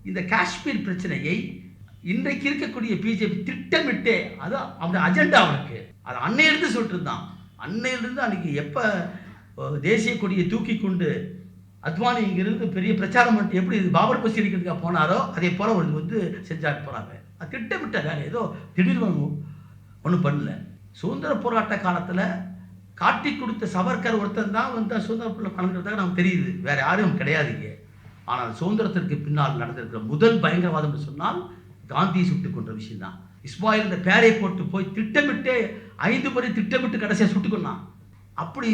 இந்த காஷ்மீர் பிரச்சனையை இன்றைக்கு இருக்கக்கூடிய பிஜேபி திட்டமிட்டே, அது அவங்க அஜெண்டா அவனுக்கு. அது அன்னையிலிருந்து சொல்லிட்டு இருந்தான். அன்னையிலிருந்து அன்னைக்கு எப்போ தேசிய கொடியை தூக்கி கொண்டு அத்வானி இங்கிருந்து பெரிய பிரச்சாரம் பண்ணிட்டு எப்படி பாபர் மசீதி இருக்கிறதுக்காக போனாரோ அதே போல ஒரு வந்து செஞ்சாட்டு போனாங்க. அது திட்டமிட்ட வேலை, ஏதோ திடீர்னு ஒன்றும் பண்ணல. சுதந்திர போராட்ட காலத்தில் காட்டி கொடுத்த சவர்கர் ஒருத்தன் தான் வந்து சுதந்திர கலந்துக்கிறதாக நமக்கு தெரியுது, வேற யாரும் கிடையாதுங்க. ஆனால் சுதந்திரத்திற்கு பின்னால் நடந்திருக்கிற முதல் பயங்கரவாதம் சொன்னால் காந்தி சுட்டுக் கொண்ட விஷயம் தான். இஸ்மாயில் இந்த பேரை போட்டு போய் திட்டமிட்டே 5 முறை திட்டமிட்டு கடைசியாக சுட்டுக்கொண்டான். அப்படி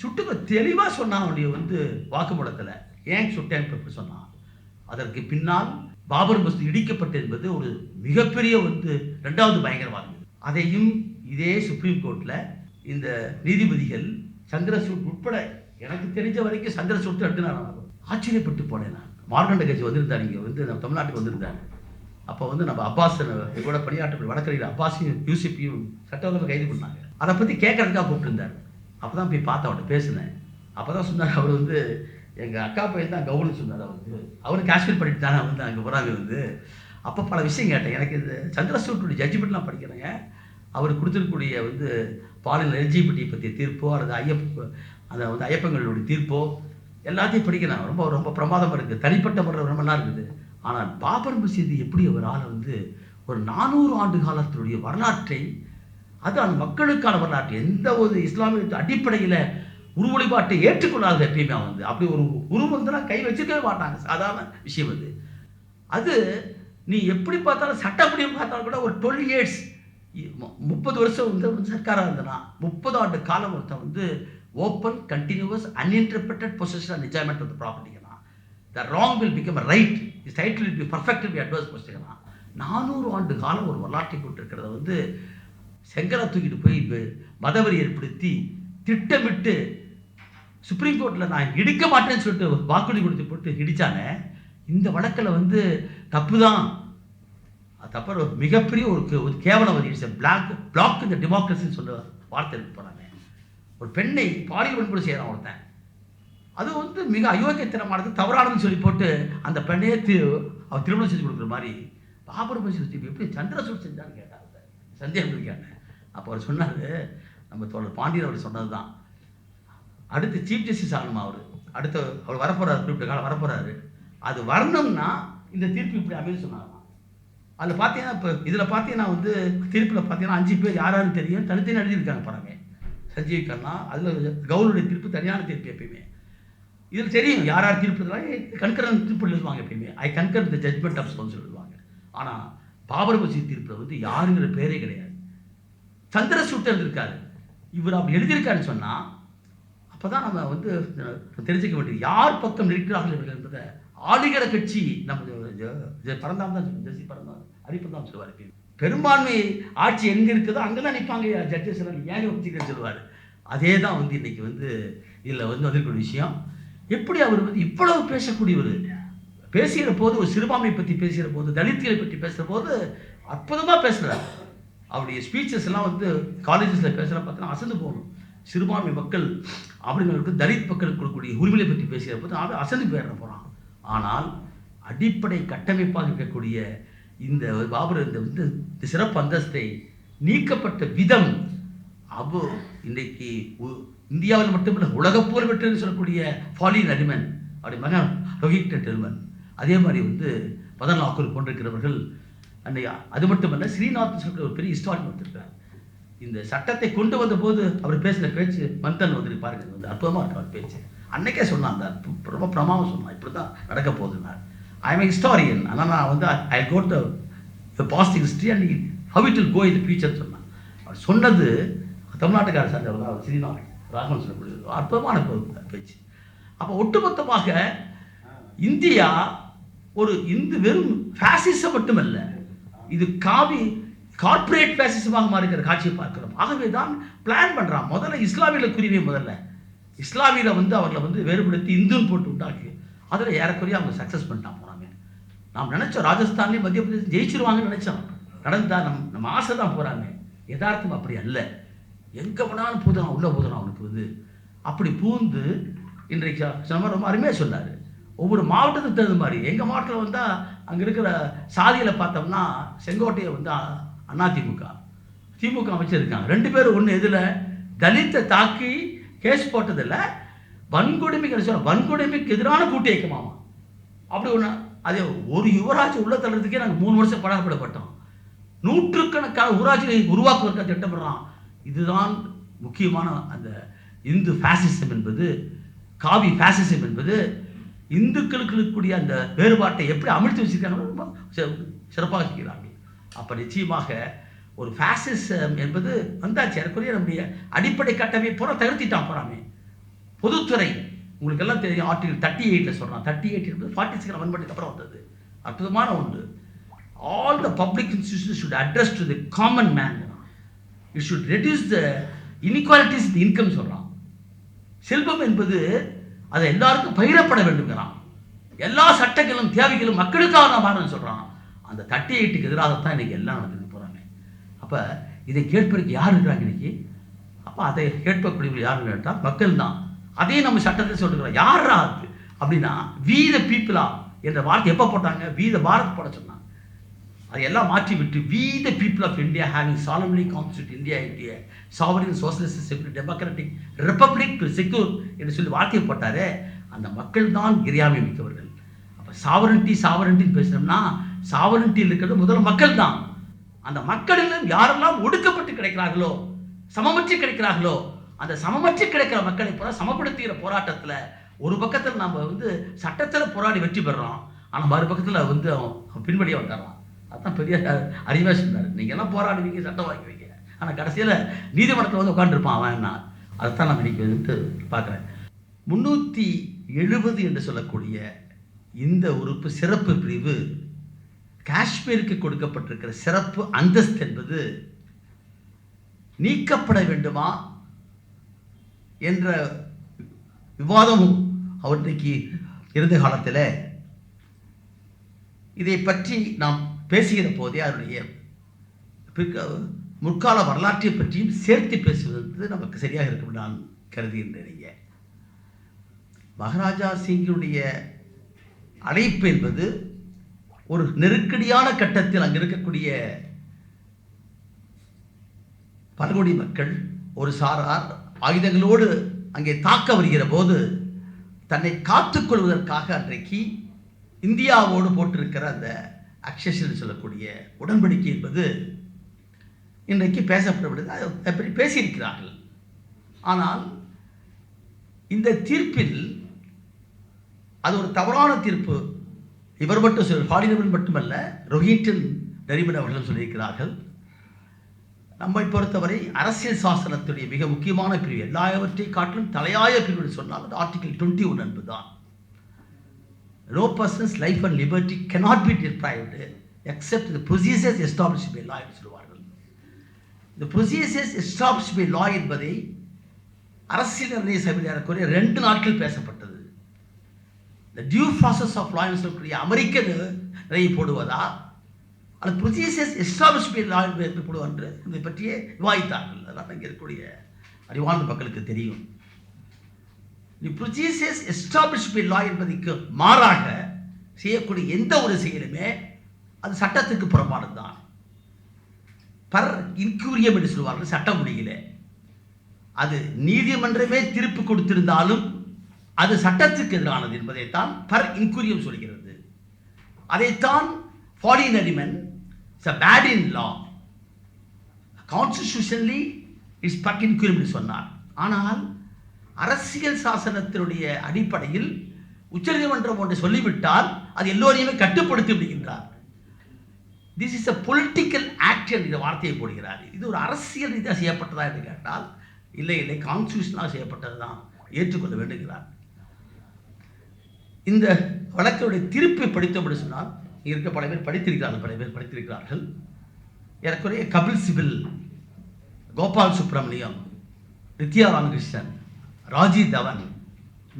சுட்டுக்க தெளிவாக சொன்னான் அவனுடைய வந்து வாக்குமூலத்தில். ஏன் சுட்டேன் சொன்னான். அதற்கு பின்னால் பாபர் மசூதி இடிக்கப்பட்டது என்பது ஒரு மிகப்பெரிய வந்து 2வது பயங்கரவாதம். அதையும் இதே சுப்ரீம் கோர்ட்டில் இந்த நீதிபதிகள் சந்திரசூட் உட்பட எனக்கு தெரிஞ்ச வரைக்கும் சந்திரசூட் நான் ஆச்சரியப்பட்டு போனேன். நான் மார்கண்ட கட்சி வந்திருந்தார், இங்கே வந்து நம்ம தமிழ்நாட்டுக்கு வந்திருந்தாங்க. அப்போ வந்து நம்ம அப்பாஸ் கூட பணியாற்ற வழக்கறிஞர் அப்பாஸையும் யூசிப்பையும் சட்டத்தில் கைது பண்ணாங்க. அதை பற்றி கேட்கறதுக்காக கூப்பிட்டுருந்தார். அப்போ தான் போய் பார்த்து அவன்கிட்ட பேசினேன். அப்போ தான் சொன்னார், அவர் வந்து எங்கள் அக்கா பையன் தான் கவர்னு சொன்னார். அவரு காஷ்மீர் படிட்டு தானே வந்து அங்கே போகிறாங்க வந்து. அப்போ பல விஷயம் கேட்டேன். எனக்கு இந்த சந்திரசூட்டுடைய ஜட்ஜ்மெண்ட்லாம் படிக்கிறேங்க. அவர் கொடுத்துருக்கூடிய வந்து பாலியல் எல்ஜிபிடி பற்றிய தீர்ப்போ அல்லது அந்த வந்து ஐயப்பங்களுடைய தீர்ப்போ எல்லாத்தையும் படிக்கிறேன். ரொம்ப ரொம்ப பிரமாதமாக இருக்குது. தனிப்பட்ட முறை ரொம்ப நல்லா இருக்குது. ஆனால் பாபர் மசீதி எப்படி ஒரு ஆளை வந்து ஒரு 400 ஆண்டு காலத்தினுடைய வரலாற்றை, அது அந்த மக்களுக்கான வரலாற்று, எந்த ஒரு இஸ்லாமிய அடிப்படையில் உரு வழிபாட்டை ஏற்றுக்கொள்ளாத எப்பயுமே வந்து அப்படி ஒரு உருவம் கை வச்சுக்கவே மாட்டாங்க. சாதாரண விஷயம் அது. அது நீ எப்படி பார்த்தாலும் சட்டப்படி பார்த்தாலும் கூட ஒரு 12 இயர்ஸ் 30 வருஷம் வந்து சர்க்காராக இருந்தனா 30 ஆண்டு காலம் ஒருத்தன் வந்து open continuous uninterrupted possession and enjoyment of the ப்ராப்பர்ட்டிங்கன்னா the wrong will become a right, is right will be perfect be adverse பொசிஷனா 400 ஆண்டு காலம் ஒரு வரலாற்றை கொண்டிருக்கிறத வந்து செங்கலை தூக்கிட்டு போய் மதவெறி ஏற்படுத்தி திட்டமிட்டு சுப்ரீம் கோர்ட்டில் நான் இடிக்க மாட்டேன்னு சொல்லிட்டு வாக்குறுதி கொடுத்து போட்டு இடித்தானே. இந்த வழக்கில் வந்து தப்பு தான், தப்பு மிகப்பெரிய ஒரு கேவலம் வரி. பிளாக் இந்த டெமோக்ரஸின்னு சொல்ல வார்த்தை எடுத்து போகிறாங்க. ஒரு பெண்ணை பாலியல் வன்கொடுமை செய்கிறான் ஒருத்தன், அது வந்து மிக அயோக்கியத்தனமானது, தவறானதுன்னு சொல்லி போட்டு அந்த பெண்ணையே அவர் திருமணம் செஞ்சு கொடுக்குற மாதிரி பாபர் மசூதி எப்படி சந்திரசூட் செஞ்சான்னு கேட்டாங்க. சந்தேகம் கேட்டேன். அப்போ அவர் சொன்னார், நம்ம தோழர் பாண்டியன் அவர் சொன்னது தான். அடுத்து சீஃப் ஜஸ்டிஸ் ஆகணுமா அவர், அடுத்து அவர் வரப்போறாரு, குறிப்பிட்ட காலம் வரப்போறாரு. அது வரணும்னா இந்த தீர்ப்பு இப்படி அமைன்னு சொன்னாங்க. அதில் பார்த்தீங்கன்னா இப்போ இதில் பார்த்தீங்கன்னா வந்து தீர்ப்பில் பார்த்தீங்கன்னா 5 பேர் யாரான்னு தெரியும், தனித்தனி எழுதியிருக்காங்க பாருங்க. சஞ்சீவ் கண்ணா, அதில் கவுனுடைய தீர்ப்பு தனியான தீர்ப்பு எப்பயுமே. இதில் தெரியும் யார் யார் தீர்ப்பு கன்கரன் தீர்ப்பு எழுதுவாங்க எப்பயுமே. ஐ கன்கர் தி ஜட்மெண்ட் ஆஃப் ஸ்போன்ஸ் எழுதுவாங்க. ஆனால் பாபர் மசூதி தீர்ப்பில் வந்து யாருங்கிற பேரே கிடையாது, சந்திரசூட் எழுதியிருக்காரு. இவர் அப்படி எழுதியிருக்காருன்னு சொன்னால் அப்போ தான் நம்ம வந்து தெரிஞ்சுக்க வேண்டியது யார் பக்கம் இருக்கிறார்கள் இவர்கள் என்பதை. ஆளுகிற கட்சி நம்ம பரந்தாம் தான் ஜெசி பரந்தாம் ஹரிபரந்தாம் சொல்லுவார். பெரும்பான்மை ஆட்சி எங்கே இருக்குதோ அங்கே தான் நிற்பாங்க ஜட்ஜஸ் எல்லாம், ஏன் வச்சுக்கிறேன்னு சொல்லுவார். அதே தான் வந்து இன்றைக்கி வந்து இதில் வந்து வந்திருக்கிற விஷயம். எப்படி அவர் வந்து இவ்வளவு பேசக்கூடியவர், பேசுகிற போது ஒரு சிறுபான்மை பற்றி பேசுகிற போது, தலித்துகளை பற்றி பேசுகிற போது அற்புதமாக பேசுகிறார். அவருடைய ஸ்பீச்சஸ் எல்லாம் வந்து காலேஜஸில் பேசுகிற பார்த்தோன்னா அசந்து போகணும். சிறுபான்மை மக்கள் அப்படிங்களுக்கு தலித் மக்களுக்கு கொடுக்கக்கூடிய உரிமையை பற்றி பேசுகிற போது அவன் அசந்து போகிறான். ஆனால் அடிப்படை கட்டமைப்பாக இருக்கக்கூடிய இந்த பாபர் இந்த வந்து சிறப்பு அந்தஸ்தை நீக்கப்பட்ட விதம், அப்போ இன்றைக்கு இந்தியாவில் மட்டுமல்ல உலகப் புகழ் பெற்று சொல்லக்கூடிய ஃபாலின் அரிமன் அப்படி மகன் ரோஹித் டெல்மன், அதே மாதிரி வந்து மதன் லாக்கூர் போன்றிருக்கிறவர்கள் அன்னைக்கு. அது மட்டுமல்ல, ஸ்ரீநாத் சொல்கிற ஒரு பெரிய ஹிஸ்டாரிக் வந்திருக்கிறார். இந்த சட்டத்தை கொண்டு வந்த போது அவர் பேசின பேச்சு மந்தன் வந்து பாருங்க, வந்து அற்புதமாக இருக்கு அவர் பேச்சு. அன்னைக்கே சொன்னான், அந்த ரொம்ப பிரமாதம் சொன்னான், இப்படி தான் நடக்க போகுதுன்னார். ஐ எம் ஹிஸ்டாரியன், ஆனால் நான் வந்து I quote the past history and how it will go in the future சொன்னான். அவர் சொன்னது தமிழ்நாட்டுக்கார சார்ந்தவர் தான் ஸ்ரீநாத் ராகவன் சொல்லக்கூடியது அற்புதமான பேச்சு. அப்போ ஒட்டுமொத்தமாக இந்தியா ஒரு வெறும் ஃபேசிசம் மட்டுமல்ல, இது கார்ப்பரேட் ஃபேசிசமாக மாறுகிற காட்சியை பார்க்கிறோம். ஆகவே தான் பிளான் பண்ணுறான். முதல்ல இஸ்லாமியில் குறிவே, முதல்ல இஸ்லாமியில் வந்து அவர்களை வந்து வேறுபடுத்தி இந்துன்னு போட்டு விட்டாங்க. அதில் ஏறக்குறைய அவங்க சக்ஸஸ் பண்ணிட்டான் போனாங்க. நாம் நினச்சோம் ராஜஸ்தான்லேயும் மத்திய பிரதேசம் ஜெயிச்சிருவாங்கன்னு நினச்சோம். நடந்தா நம்ம ஆசை தான் போகிறாங்க. யதார்த்தம் அப்படி அல்ல. எங்கே வேணாலும் போதும் உள்ளே போதும் அவனுக்கு வந்து அப்படி பூந்து இன்றைக்கு ரொம்ப அருமையாக சொன்னார். ஒவ்வொரு மாவட்டத்துக்கு தகுந்த மாதிரி எங்கள் மாவட்டத்தில் வந்தால் அங்கே இருக்கிற சாதியில் பார்த்தோம்னா செங்கோட்டையை வந்து அதிமுக, திமுக அமைச்சிருக்காங்க. 2 பேரும் ஒன்று எதில் தலித்தை தாக்கி கேஸ் போட்டதில்லை, வன்கொடுமைக்கு எதிரான கூட்டு இயக்கமாமா. அப்படி ஒன்று அதே ஒரு யுவராஜ் உள்ள தள்ளுறதுக்கே நாங்கள் 3 வருஷம் பாடப்படப்பட்டோம். நூற்றுக்கணக்கான ஊராட்சிகளை உருவாக்குவதற்காக திட்டமிடுறோம். இதுதான் முக்கியமான அந்த இந்து ஃபேசிசம் என்பது, காவி ஃபேசிசம் என்பது இந்துக்களுக்கு இருக்கக்கூடிய அந்த வேறுபாட்டை எப்படி அமிழ்த்து வச்சிருக்காங்க ரொம்ப சிறப்பாக செய்கிறார்கள். அப்போ நிச்சயமாக ஒரு ஃபேசிசம் என்பது வந்தாச்சு. ஏறக்குறைய நம்முடைய அடிப்படை கட்டமைப்பை பூரா தகர்த்திட்டான் போறாமே. பொதுத்துறை உங்களுக்கு எல்லாம் தெரியும், ஆர்டிகல் 38 சொல்கிறான். 38 என்பது 46 அமெண்ட்மெண்ட்டுக்கு அப்புறம் வந்தது. அற்புதமான ஒன்று. All the public institutions should address to the common man. It should reduce the inequalities in income சொல்கிறான். செல்வம் என்பது அதை எல்லாருக்கும் பகிரப்பட வேண்டுங்கிறான். எல்லா சட்டங்களும் தேவைகளும் மக்களுக்காக நான் மாறணும்னு சொல்கிறான். அந்த 38க்கு எதிராகத்தான் இன்னைக்கு எல்லாம் நடந்துட்டு போகிறாங்க. அப்போ இதை கேட்பதற்கு யார் இருக்கிறாங்க இன்னைக்கு? அப்போ அதை கேட்பக்கூடிய யாருன்னு கேட்டால் மக்கள் தான். அதே நம்ம சட்டத்தில் சொல்லிக்கிறோம். யாரா அது அப்படின்னா வி த பீப்புளா என்ற வார்த்தை எப்போ போட்டாங்க? வி த பாரத் போட சொன்னாங்க. அதையெல்லாம் மாற்றி விட்டு we the people of India having solemnly constitute India India sovereign socialist secure democratic republic to secure என்று சொல்லி வார்த்தையை போட்டாரே, அந்த மக்கள் தான் இறையாமை மிக்கவர்கள். அப்போ சாவரன்ட்டின்னு பேசினோம்னா சாவரன்ட்டியில் இருக்கிறது முதல்ல மக்கள் தான். அந்த மக்களிலும் யாரெல்லாம் ஒடுக்கப்பட்டு கிடைக்கிறார்களோ, சமமற்று கிடைக்கிறார்களோ, அந்த சமமற்று கிடைக்கிற மக்களை பூரா சமப்படுத்துகிற போராட்டத்தில் ஒரு பக்கத்தில் நம்ம வந்து சட்டத்தில் போராடி வெற்றி பெறுறோம், ஆனால் மறுபக்கத்தில் வந்து அவன் பின்படியே வந்துடுறான். அதுதான் பெரிய அறிவாக சொன்னார். நீங்கள் எல்லாம் போராடுவீங்க, சட்டம் வாங்குவீங்க, ஆனால் கடைசியில் நீதிமன்றத்தில் வந்து உட்காந்துருப்பான் அவன். என்ன அதைத்தான் நான் இன்னைக்கு வந்துட்டு பார்க்குறேன். 370 என்று சொல்லக்கூடிய இந்த உறுப்பு சிறப்பு பிரிவு காஷ்மீருக்கு கொடுக்கப்பட்டிருக்கிற சிறப்பு அந்தஸ்து என்பது நீக்கப்பட வேண்டுமா என்ற விவாதமும் அவற்றுக்கு இருந்த காலத்தில் இதை பற்றி நாம் பேசுகிற போதே அதனுடைய முற்கால வரலாற்றை பற்றியும் சேர்த்து பேசுவது நமக்கு சரியாக இருக்கும் நான் கருதுகின்றேன். மகாராஜா சிங்கினுடைய அழைப்பு என்பது ஒரு நெருக்கடியான கட்டத்தில் அங்கு இருக்கக்கூடிய பழங்குடி மக்கள் ஒரு சாரார் ஆயுதங்களோடு அங்கே தாக்க வருகிற போது தன்னை காத்துக்கொள்வதற்காக அன்றைக்கு இந்தியாவோடு போட்டிருக்கிற அந்த அக்சஷன் சொல்லக்கூடிய உடன்படிக்கை என்பது இன்றைக்கு பேசப்படவில்லை. அதை பேசியிருக்கிறார்கள். ஆனால் இந்த தீர்ப்பில் அது ஒரு தவறான தீர்ப்பு. இவர் மட்டும் ஹாலினவன் மட்டுமல்ல, ரோஹிங்டன் நரிமன் அவர்களும் சொல்லியிருக்கிறார்கள். நம்மை பொறுத்தவரை அரசியல் சாசனத்துடைய மிக முக்கியமான பிரிவு, எல்லாவற்றை காட்டிலும் தலையாய பிரிவு சொன்னால் அது ஆர்டிகல் 21 என்பதுதான். No person's life and liberty cannot be deprived except the procedures established by law என்று சொல்வார்கள். இந்த procedures established by law என்பதை அரசியல் நிர்ணய சபையில் ஏறக்குறைய 2 நாட்கள் பேசப்பட்டது. இந்த டியூ ப்ராசஸ் ஆஃப் லா என்று சொல்லக்கூடிய அமெரிக்க நிலையை போடுவதா அல்லது procedures established by law என்று போடுவா என்று இதை பற்றியே விவாதித்தார்கள். அதெல்லாம் இங்கே இருக்கக்கூடிய அறிவார்ந்த மக்களுக்கு தெரியும். procedures established by law என்பதற்கு மாறாக செய்யக்கூடிய எந்த ஒரு செயலுமே அது சட்டத்துக்கு புறம்பானது தான். பர் இன்கூரியம் என்று சொல்வார்கள் சட்ட மொழியிலே. அது நீதிமன்றமே தீர்ப்பு கொடுத்திருந்தாலும் அது சட்டத்துக்கு எதிரானது என்பதைத்தான் பர் இன்கூரியம் சொல்கிறது. அதைத்தான் foreign element it's a bad in law, constitutionally it's per incuriam என்று சொன்னார். ஆனால் அரசியல் சாசனத்தினுடைய அடிப்படையில் உச்சநீதிமன்றம் ஒன்றை சொல்லிவிட்டால் அது எல்லோரையுமே கட்டுப்படுத்தி விடுகின்றார். This is a political act என்ற வார்த்தையை போடுகிறார். இது ஒரு அரசியல் ரீதியாக செய்யப்பட்டதா என்று கேட்டால் இல்லை, கான்ஸ்டியூஷனாக செய்யப்பட்டது தான், ஏற்றுக்கொள்ள வேண்டுகிறார். இந்த வழக்கினுடைய தீர்ப்பை படித்தபடி சொன்னால் இருக்க பல பேர் படித்திருக்கிறார்கள். ஏறக்குறைய கபில் சிபில், கோபால் சுப்ரமணியம், நித்யா ராமகிருஷ்ணன், ராஜீவ் தவன்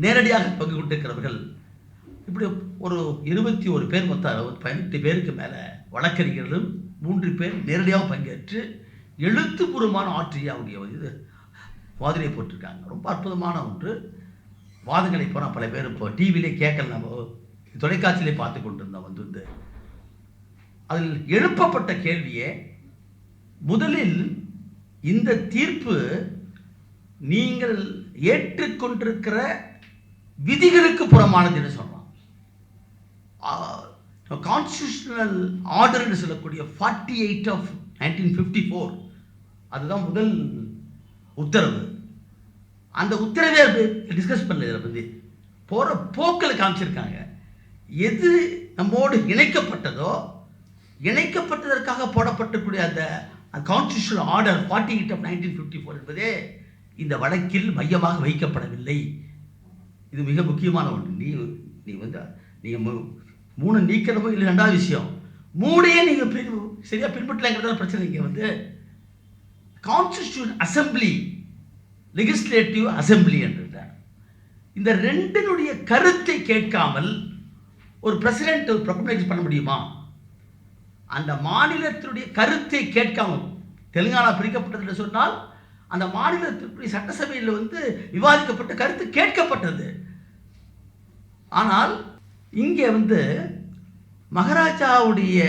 நேரடியாக பங்கு கொண்டிருக்கிறவர்கள். இப்படி ஒரு 21 பேர், மொத்தம் 18 பேருக்கு மேலே வழக்கறிஞர்களும் 3 பேர் நேரடியாக பங்கேற்று எழுத்துப்பூர்வமான ஆற்றிய அவருடைய இது வாதிலை போட்டிருக்காங்க. ரொம்ப அற்புதமான ஒன்று. வாதங்களை போனால் பல பேர் இப்போ டிவிலே கேட்கல, நம்ம தொலைக்காட்சியிலே பார்த்து கொண்டு இருந்தோம். வந்து அதில் எழுப்பப்பட்ட கேள்வியே, முதலில் இந்த தீர்ப்பு நீங்கள் ஏற்றுக்கொண்டிருக்கிற விதிகளுக்கு புறமானது என்று சொல்லலாம். கான்ஸ்டிடியூஷனல் ஆர்டர் என்று சொல்லக்கூடிய 48 of 1954 அதுதான் முதல் உத்தரவு. அந்த உத்தரவே டிஸ்கஸ் பண்ணல. இதில் பற்றி போகிற போக்கில் காமிச்சிருக்காங்க. எது நம்மோடு இணைக்கப்பட்டதோ, இணைக்கப்பட்டதற்காக போடப்பட்டக்கூடிய அந்த கான்ஸ்டிடியூஷனல் ஆர்டர் 48 of 1954 என்பதே இந்த வழக்கில் மையமாக வைக்கப்படவில்லை. இது மிக முக்கியமான ஒன்று. நீ வந்து நீங்கள் 3 நீக்கிறமோ இல்லை, 2வது விஷயம் 3ஐயே நீங்கள் சரியாக பின்பற்றலாங்கிறதால பிரச்சனை. இங்கே வந்து கான்ஸ்டிடியூஷன் அசம்பிளி, லெஜிஸ்லேட்டிவ் அசம்பிளி என்றார். இந்த ரெண்டினுடைய கருத்தை கேட்காமல் ஒரு பிரசிடென்ட் ப்ரொக்ளமைஸ் பண்ண முடியுமா? அந்த மாநிலத்தினுடைய கருத்தை கேட்காமல், தெலுங்கானா பிரிக்கப்பட்டது என்று சொன்னால் அந்த மாநிலத்தினுடைய சட்டசபையில் வந்து விவாதிக்கப்பட்ட கருத்து கேட்கப்பட்டது. ஆனால் இங்கே வந்து மகாராஜாவுடைய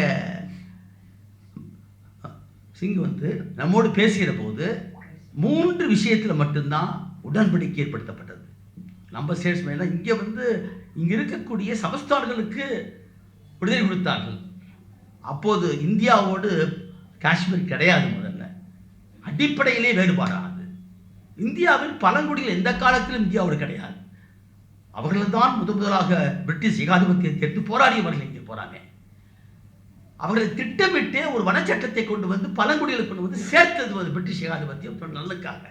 சிங் வந்து நம்மோடு பேசுகிற போது 3 விஷயத்தில் மட்டும்தான் உடன்படிக்கை ஏற்படுத்தப்பட்டது. நம்ம ஸ்டேட்ஸ் மேலே இங்கே வந்து இங்கே இருக்கக்கூடிய சமஸ்தான்களுக்கு விடுதலை கொடுத்தார்கள். அப்போது இந்தியாவோடு காஷ்மீர் கிடையாது. முதல்ல அடிப்படையிலே வேறுபாடானது. இந்தியாவில் பழங்குடிகள் எந்த காலத்திலும் இந்தியாவோடு கிடையாது. அவர்கள் தான் முதலாக பிரிட்டிஷ் ஏகாதிபத்தியத்தை எடுத்து போராடியவர்கள் இங்கே போறாங்க. அவர்களை திட்டமிட்டு ஒரு வனச்சட்டத்தை கொண்டு வந்து பழங்குடிகளை கொண்டு வந்து சேர்த்தது பிரிட்டிஷ் ஏகாதிபத்தியம் நல்லதுக்காக.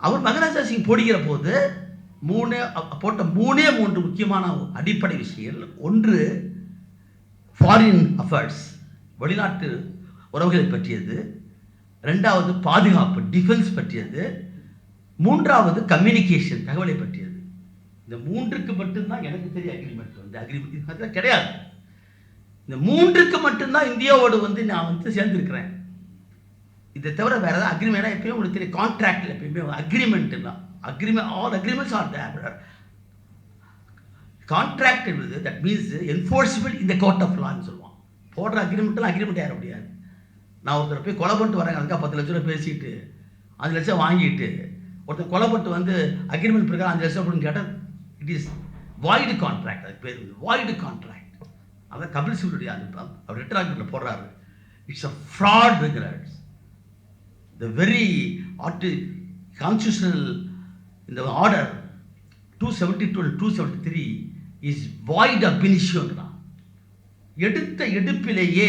அவர் மகாராஜா சிங் போடுகிற போது போட்ட 3 முக்கியமான அடிப்படை விஷயங்கள். ஒன்று ஃபாரின் அஃபேர்ஸ், வெளிநாட்டு உறவுகளை பற்றியது. 2வது பாதுகாப்பு, டிஃபென்ஸ் பற்றியது. 3வது கம்யூனிகேஷன், தகவலை பற்றியது. இந்த 3க்கு மட்டும்தான் எனக்கு தெரிய அக்ரிமெண்ட் வந்து அக்ரிமெண்ட் கிடையாது. இந்த 3க்கு மட்டும்தான் இந்தியாவோடு வந்து நான் வந்து சேர்ந்துருக்கிறேன். இதை தவிர வேற ஏதாவது அக்ரிமெண்ட் எப்பயுமே உங்களுக்கு தெரியும். கான்ட்ராக்டில் எப்பயுமே அக்ரிமெண்ட் தான். Agreement, all agreements are there. Contract என்பது that means enforceable in the court of லான்னு சொல்லுவான். போடுற அக்ரிமெண்ட்லாம் அக்ரிமெண்ட் ஏற முடியாது. நான் ஒருத்தர் போய் கொலை பண்ணிட்டு வரேங்க, அதுக்காக 10 லட்ச ரூபா பேசிட்டு 5 லட்சம் வாங்கிட்டு ஒருத்தர் கொலை பண்ணிட்டு வந்து அக்ரிமெண்ட் பிரகாரம் 5 லட்சம் அப்படின்னு கேட்டால் இட் இஸ் வாய்டு கான்ட்ராக்ட். அதுக்கு பேர் வாய்டு கான்ட்ராக்ட். அதான் கபில் சிபலுடைய அவர் ரிட்டராக்மெண்ட்டில் போடுறாரு. இட்ஸ் அ ஃப்ராட்ங்கிறார். த வெரி கான்ஸ்டியூஷனல் இந்த order 272 and 273 is void ab இனிஷியோங்கிறான். எடுத்த எடுப்பிலேயே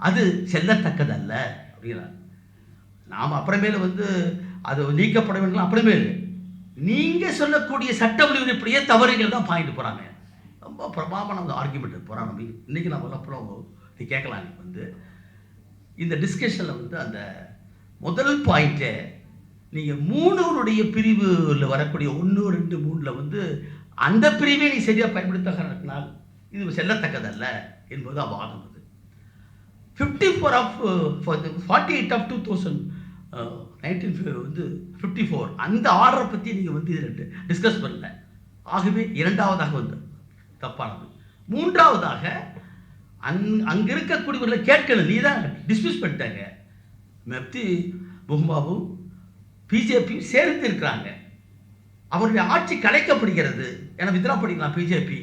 அது செல்லத்தக்கதல்ல அப்படிங்கிறார். நாம் அப்புறமேல வந்து அது நீக்கப்பட வேண்டும். அப்புறமேல் நீங்கள் சொல்லக்கூடிய சட்ட விதிமுறைப்படியே தவறுகள் தான் பாயிண்ட் போகிறாங்க. ரொம்ப பிரபாவமான ஆர்குமெண்ட் போகிறாங்க. நம்ம இன்றைக்கி நம்ம அப்புறம் நீ கேட்கலாம். நீ வந்து இந்த டிஸ்கஷனில் வந்து அந்த முதல் பாயிண்ட்டை நீங்கள் 3 பிரிவில் வரக்கூடிய 1, 2, 3 வந்து அந்த பிரிவை நீ சரியாக பயன்படுத்தினால் இது செல்லத்தக்கதல்ல என்பது வாதம். அது 48 of 2019 வந்து 54 அந்த ஆர்டரை பற்றி நீங்கள் வந்து இதில் டிஸ்கஸ் பண்ணல. ஆகவே 2வதாக வந்து தப்பானது. 3வதாக அங்கே இருக்கக்கூடியவர்களை கேட்கணும். நீ தான் டிஸ்மிஸ் பண்ணிட்டாங்க. மெப்தி முகமாபு பிஜேபி சேர்ந்து இருக்கிறாங்க. அவருடைய ஆட்சி கலைக்கப்படுகிறது. ஏன்னா வித்ரா பண்ணிக்கலாம் பிஜேபி.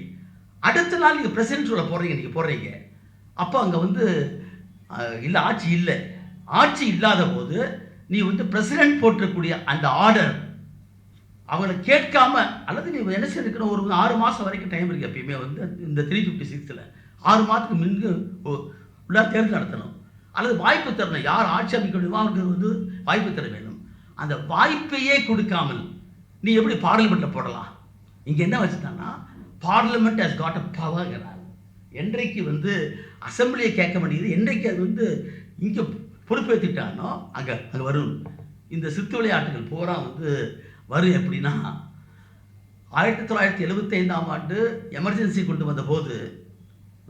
அடுத்த நாள் நீங்கள் பிரசிடென்ட் சொல்ல போகிறீங்க. நீங்கள் போடுறீங்க. அப்போ அங்கே வந்து இல்லை, ஆட்சி இல்லை. ஆட்சி இல்லாத போது நீ வந்து பிரசிடென்ட் போட்டிருக்கக்கூடிய அந்த ஆர்டர் அவங்களை கேட்காம, அல்லது நீ என்ன செய்யணுக்கிற ஒரு 6 மாதம் வரைக்கும் டைம் இருக்குது. எப்பயுமே வந்து இந்த 356 6 மாதத்துக்கு முன்பு உள்ளார தேர்தல் நடத்தணும். அல்லது வாய்ப்பு தரணும். யார் ஆட்சி அமைக்க முடியுமோ அவருக்கு வந்து வாய்ப்பு தர வேணும். அந்த வாய்ப்பையே கொடுக்காமல் நீ எப்படி பார்லிமெண்ட்டில் போடலாம்? இங்கே என்ன வச்சுட்டான்னா பார்லிமெண்ட் ஹஸ் காட் அ பவர்ங்கிறாங்க. என்றைக்கு வந்து அசம்பிளியை கேட்க வேண்டியது, என்றைக்கு அது வந்து இங்கே பொறுப்பேற்றுட்டானோ அங்கே வரும். இந்த சித்து விளையாட்டுகள் பூரா வந்து வரும். எப்படின்னா 1975ஆம் ஆண்டு எமர்ஜென்சி கொண்டு வந்த போது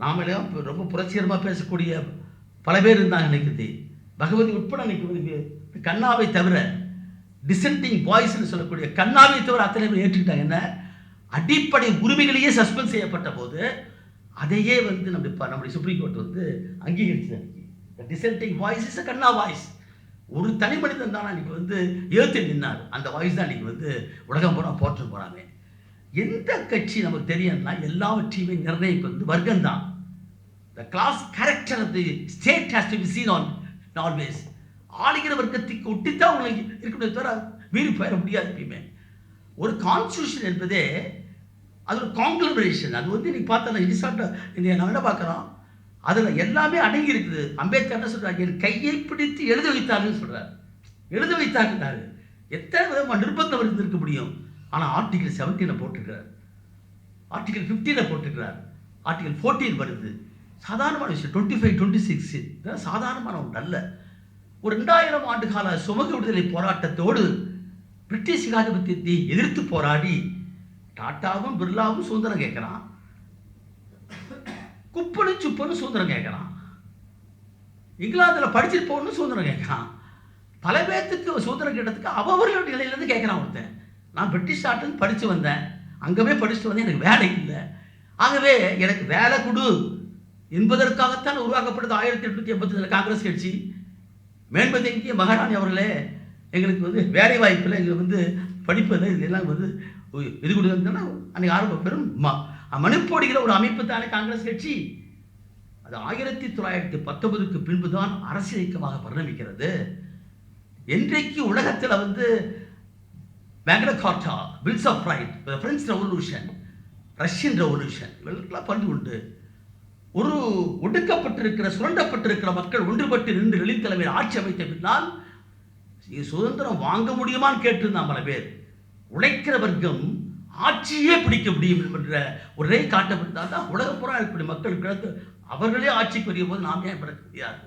நாமளே ரொம்ப புரட்சிகரமாக பேசக்கூடிய பல பேர் இருந்தாங்க. நினைக்குது பகவதி உட்பட நினைக்குது. கண்ணாவை தவிர டிசென்டிங் பாய்ஸ்ன்னு சொல்லக்கூடிய கண்ணாவை தவிர அத்தனை பேர் ஏற்றுக்கிட்டாங்க. என்ன அடிப்படை உரிமைகளையே சஸ்பெண்ட் செய்யப்பட்ட போது அதையே வந்து நம்முடைய சுப்ரீம் கோர்ட் வந்து அங்கீகரிச்சு dissenting voice is Khanna voice. ஒரு தனி மனிதன் தான் அன்றைக்கி வந்து ஏற்று நின்னார். அந்த வாய்ஸ் தான் அன்றைக்கி வந்து உலகம் பூரா போற்று போகிறாங்க. எந்த கட்சி நமக்கு தெரியும்னா எல்லாவற்றையுமே நிர்ணயிப்பது வர்க்கம் தான். The class character of the state has to be seen on always. ஆளுகிற வர்க்கத்துக்கு ஒட்டித்தான் உங்களுக்கு இருக்கணும், தவிர மீறி போயிட முடியாது. எப்பயுமே ஒரு கான்ஸ்டியூஷன் என்பதே அது ஒரு காங்க்ளமரேஷன். அது வந்து நீங்கள் பார்த்தா இன்சார்ட் நாங்கள் என்ன பார்க்குறோம், அதில் எல்லாமே அடங்கி இருக்குது. அம்பேத்கர் என்ன சொல்கிறார், என் கையை பிடித்து எழுத வைத்தாருன்னு சொல்கிறார். எழுத வைத்தாருன்னாரு. எத்தனை விதமாக நிர்பந்தம் இருந்திருக்க முடியும். ஆனால் ஆர்டிகல் 17 போட்டிருக்கிறார், ஆர்டிகல் 15 போட்டிருக்கிறார், ஆர்டிகல் 14 வருது. சாதாரணமான விஷயம். 25, 26 இதெல்லாம் சாதாரணமான ஒன்று அல்ல. ஒரு 2000 ஆண்டு கால சுமூக விடுதலை போராட்டத்தோடு பிரிட்டிஷ் ஏகாதிபத்தியத்தை எதிர்த்து போராடி டாட்டாவும் பிர்லாவும் சுதந்திரம் கேட்குறான், குப்பனு சுப்பனு சுதந்திரம் கேட்குறான், இங்கிலாந்தில் படிச்சுட்டு போகணும்னு சுதந்திரம் கேட்குறான். பல பேர்த்துக்கு சுதந்திரம் கேட்டதுக்கு அவர்களுடைய நிலையிலேருந்து கேட்குறான் ஒருத்தன். நான் பிரிட்டிஷ் நாட்டிலேருந்து படித்து வந்தேன், அங்கவே படிச்சுட்டு வந்தேன், எனக்கு வேலை இல்லை, ஆகவே எனக்கு வேலை கொடு என்பதற்காகத்தான் உருவாக்கப்பட்டது 1887 காங்கிரஸ் கட்சி. மேன்மதங்கிய மகாராணி அவர்களே, எங்களுக்கு வந்து வேலை வாய்ப்பில் எங்களுக்கு வந்து படிப்பது இதெல்லாம் வந்து இது கொடுத்தா அன்றைக்கி ஆரம்ப பெரும் மனுப்போடுகிற ஒரு அமைப்பு தானே காங்கிரஸ் கட்சி. அது 1919க்கு பின்பு தான் அரசியல் இயக்கமாக பரிணமிக்கிறது. என்றைக்கு உலகத்தில் வந்து Magna Carta, bills of right, French revolution, Russian revolution இவர்களுக்கெல்லாம் பங்கு உண்டு. ஒரு ஒடுக்கப்பட்டிருக்கிற சுரண்டப்பட்டிருக்கிற மக்கள் ஒன்றுபட்டு நின்று லலித் தலைமையில் ஆட்சி அமைத்த பின்னால் சுதந்திரம் வாங்க முடியுமான்னு கேட்டிருந்தான் பல பேர். உழைக்கிற வர்க்கம் ஆட்சியே பிடிக்க முடியும் என்ற ஒரே காட்டப்பட்டால் தான் உலகம் பூரா இருக்கக்கூடிய மக்கள் கிடந்து அவர்களே ஆட்சிக்கு வரும் போது நாம் ஏன் பிறக்க முடியாது,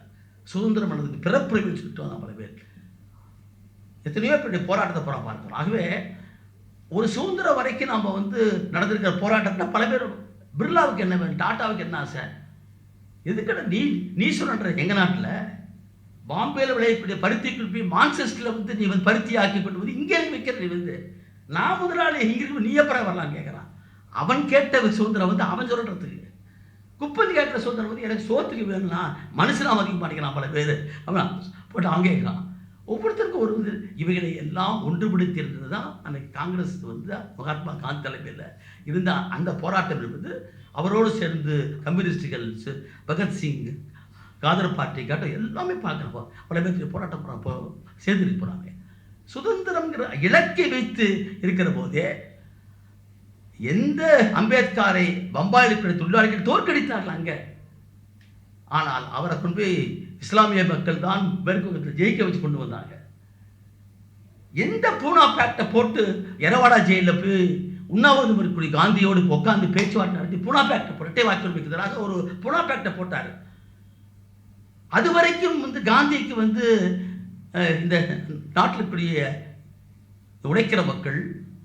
சுதந்திரம் பண்ணதுக்கு பிறப்புரிமைன்னு சொல்லிட்டு வந்தான் பல பேர். எத்தனையோ பேருடைய போராட்டத்தை பூரா பார்க்கிறோம். ஆகவே ஒரு சுதந்திரம் வரைக்கும் நாம் வந்து நடந்திருக்கிற போராட்டத்தில் பல பேர் பிர்லாவுக்கு என்ன வேணும், டாட்டாவுக்கு என்ன ஆசை, எதுக்கட நீ சொல்ற எங்கள் நாட்டில் பாம்பேயில் விளையக்கூடிய பருத்தி குழுப்பி மான்செஸ்டரில் வந்து நீ வந்து பருத்தி ஆக்கி கொண்டு வந்து இங்கே வைக்கிற நீ வந்து நான் முதலாளி இங்கிருந்து நீ அப்புறம் வரலான்னு கேட்குறான். அவன் கேட்ட சுதந்திரம் வந்து அவன் சொல்கிறதுக்கு, குப்பதி கேட்குற சுதந்திரம் வந்து எனக்கு சோத்துக்கு வேணும்னா மனுஷனாக மதிக்க மாட்டேங்கிறான் பல பேர். அவன் போட்டு அவன் கேட்குறான். ஒவ்வொருத்தருக்கும் ஒரு வந்து இவைகளை எல்லாம் ஒன்றுபடுத்தி இருந்தது தான் அன்றைக்கு காங்கிரஸ் வந்து மகாத்மா காந்தி தலைமையில் இருந்த அந்த போராட்டம் என்பது. அவரோடு சேர்ந்து கம்யூனிஸ்டுகள், பகத்சிங், காதர் பார்ட்டி காட்ட எல்லாமே பார்க்குறப்போ பல பேர் போராட்டம் போகிறப்போ சேர்ந்துட்டு போகிறாங்க. சுதந்திரம்ங்கிற இலக்கை வைத்து இருக்கிற போதே எந்த அம்பேத்கரை பம்பாயில் இருக்கிற தொழிலாளிகள் தோற்கடித்தார்கள் அங்கே. ஆனால் அவரை கொண்டு போய் இஸ்லாமிய மக்கள் தான் மேற்குவங்கத்தில் ஜெயிக்க வச்சு கொண்டு வந்தாங்க. எந்த பூனா பேக்டை போட்டு எரவாடா ஜெயிலில் போய் உண்ணாவிரதம் இருக்கக்கூடிய காந்தியோடு உட்காந்து பேச்சுவார்த்தை நடத்தி பூனா பேக்டை இரட்டை வாக்குரிமைக்கு எதிராக ஒரு பூனா பேக்டை போட்டார். அது வரைக்கும் வந்து காந்திக்கு வந்து இந்த நாட்டில் இருக்கக்கூடிய உழைக்கிற மக்கள்,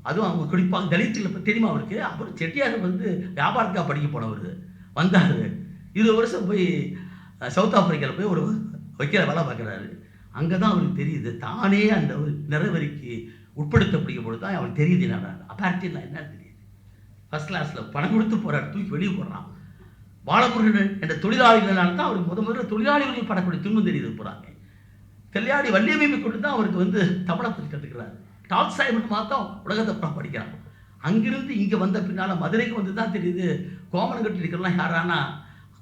அதுவும் அவங்க குடிப்பாங்க தலித்துகளை தெரியுமா அவருக்கு. அப்புறம் செட்டியார் வந்து வியாபாரத்துக்காக படிக்க போனவர் வந்தார். 20 வருஷம் போய் சவுத் ஆப்பிரிக்காவில் போய் ஒரு வைக்கிற வேலை பார்க்குறாரு. அங்கே தான் அவருக்கு தெரியுது தானே அந்த நிறவரிக்கு உட்படுத்தப்படுகிற பொழுது தான் அவனுக்கு தெரியுது என்ன அப்பார்ட்டின்னா என்னன்னு தெரியுது. ஃபர்ஸ்ட் கிளாஸில் பணம் கொடுத்து போகிறார், தூக்கி வெளியே போடுறான். பாலமுருகன் என்ற தொழிலாளிகளால் தான் அவருக்கு முதல்ல தொழிலாளிகளில் படக்கூடிய துன்பம் தெரியுது போகிறாங்க. கல்யாணி வள்ளியமைப்பை கொண்டு தான் அவருக்கு வந்து தமிழத்தை கற்றுக்கிறார். டாக் சாய் மட்டும் மாத்தான் உலகத்தை அப்புறம் படிக்கிறான். அங்கிருந்து இங்கே வந்த பின்னால் மதுரைக்கு வந்து தான் தெரியுது கோமனம் கட்டி இருக்கிறலாம் யாரானா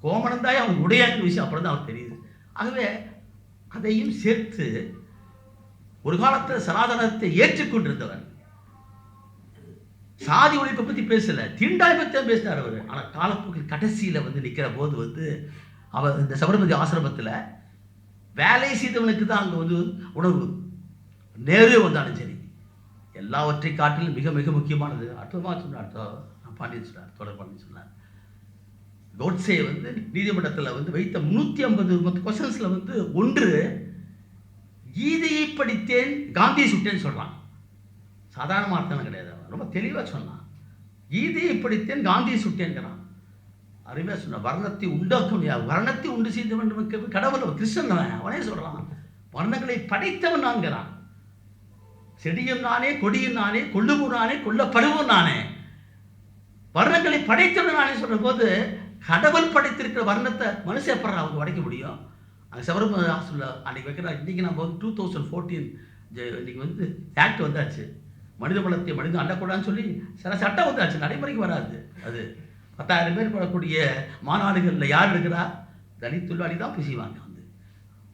கோமனம் தான் அவன் உடையாங்கிற விஷயம் அப்புறம் தான் அவருக்கு தெரியுது. ஆகவே அதையும் சேர்த்து ஒரு காலத்தில் சனாதனத்தை ஏற்றுக்கொண்டிருந்தவர் சாதி ஒழிப்பை பற்றி பேசலை, தீண்டாமை பற்றி தான் பேசினார் அவர். ஆனால் காலப்போக்கில் கடைசியில் வந்து நிற்கிற போது வந்து அவர் இந்த சபர்மதி ஆசிரமத்தில் வேலை செய்தவனுக்கு தான் அங்கே வந்து உணர்வு நேரே வந்தாலும் சரி, எல்லாவற்றை காட்டிலும் மிக மிக முக்கியமானது அற்புதமாக சொன்னார் பாண்டியன் சொன்னார், தொடர்பாண்டி சொன்னார். கோட்ஸே வந்து நீதிமன்றத்தில் வந்து வைத்த 350 கொஸ்டின்ஸில் வந்து ஒன்று கீதையை படித்தேன் காந்தியை சுட்டேன்னு சொல்கிறான். சாதாரண அர்த்தம் கிடையாது, ரொம்ப தெளிவாக சொன்னான். கீதையை படித்தேன் காந்தியை சுட்டேன்கிறான். அருமையாக சொன்ன வர்ணத்தை உண்டாக்க முடியாது, வர்ணத்தை உண்டு செய்தவன் கடவுள் கிருஷ்ணன் அவனே சொல்கிறான். வர்ணங்களை படைத்தவன் நான்கிறான். செடியும் நானே, கொடியும் நானே, கொள்ளுவும் நானே, கொல்லப்படுவோம் நானே, வர்ணங்களை படைத்தவன் நானே சொல்ற போது கடவுள் படைத்திருக்கிற வர்ணத்தை மனுஷன் எப்படி அவங்க உடைக்க முடியும்? அங்கே சபரம ஹாஸ்டலில் அன்றைக்கி வைக்கிறாங்க. இன்றைக்கி நம்ம வந்து 2014 இன்றைக்கி வந்து ஆக்ட் வந்தாச்சு, மனித குலத்தை மனிதன் அண்டக்கூடாதுன்னு சொல்லி சில சட்டம் வந்தாச்சு, நடைமுறைக்கு வராது. அது 10,000 பேர் போடக்கூடிய மாநாடுகளில் யார் எடுக்கிறா? தலித் தொழிலாளி தான் போய் செய்வாங்க. வந்து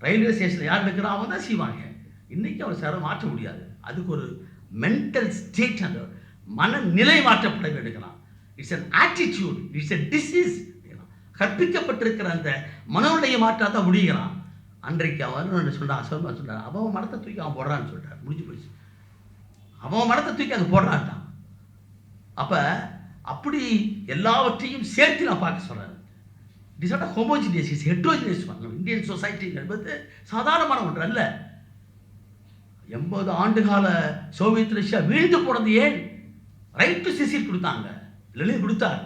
ரயில்வே ஸ்டேஷனில் யார் எடுக்கிறா? அவங்க தான் செய்வாங்க. இன்றைக்கி அவர் சார மாற்ற முடியாது. அதுக்கு ஒரு மென்டல் ஸ்டேட், அந்த மனநிலை மாற்றப்பட வேண்டுகிறான். It's an attitude, it's a disease. கற்பிக்கப்பட்டிருக்கிற அந்த மனநிலையை மாற்றாதான் முடிகிறான். அன்றைக்கு அவன் சொன்னான், சொன்னான், அவன் மனத்தை தூக்கி அவன் போடுறான்னு சொல்லிட்டார். முடிஞ்சு போயிடுச்சு. அவன் மனத்தை தூக்கி அங்கே போடுறான்ட்டான். அப்போ அப்படி எல்லாவற்றையும் சேர்த்து நான் பார்க்க சொல்கிறேன். It is not a homogeneous, it's heterogeneous. Indian society என்பது சாதாரணமான ஒன்று அல்ல. 80 ஆண்டுகால சோவியத் ரஷ்யா வீழ்ந்து போனது ஏன்? ரைட் டு செசீட் கொடுத்தாங்க, லெனின் கொடுத்தார்.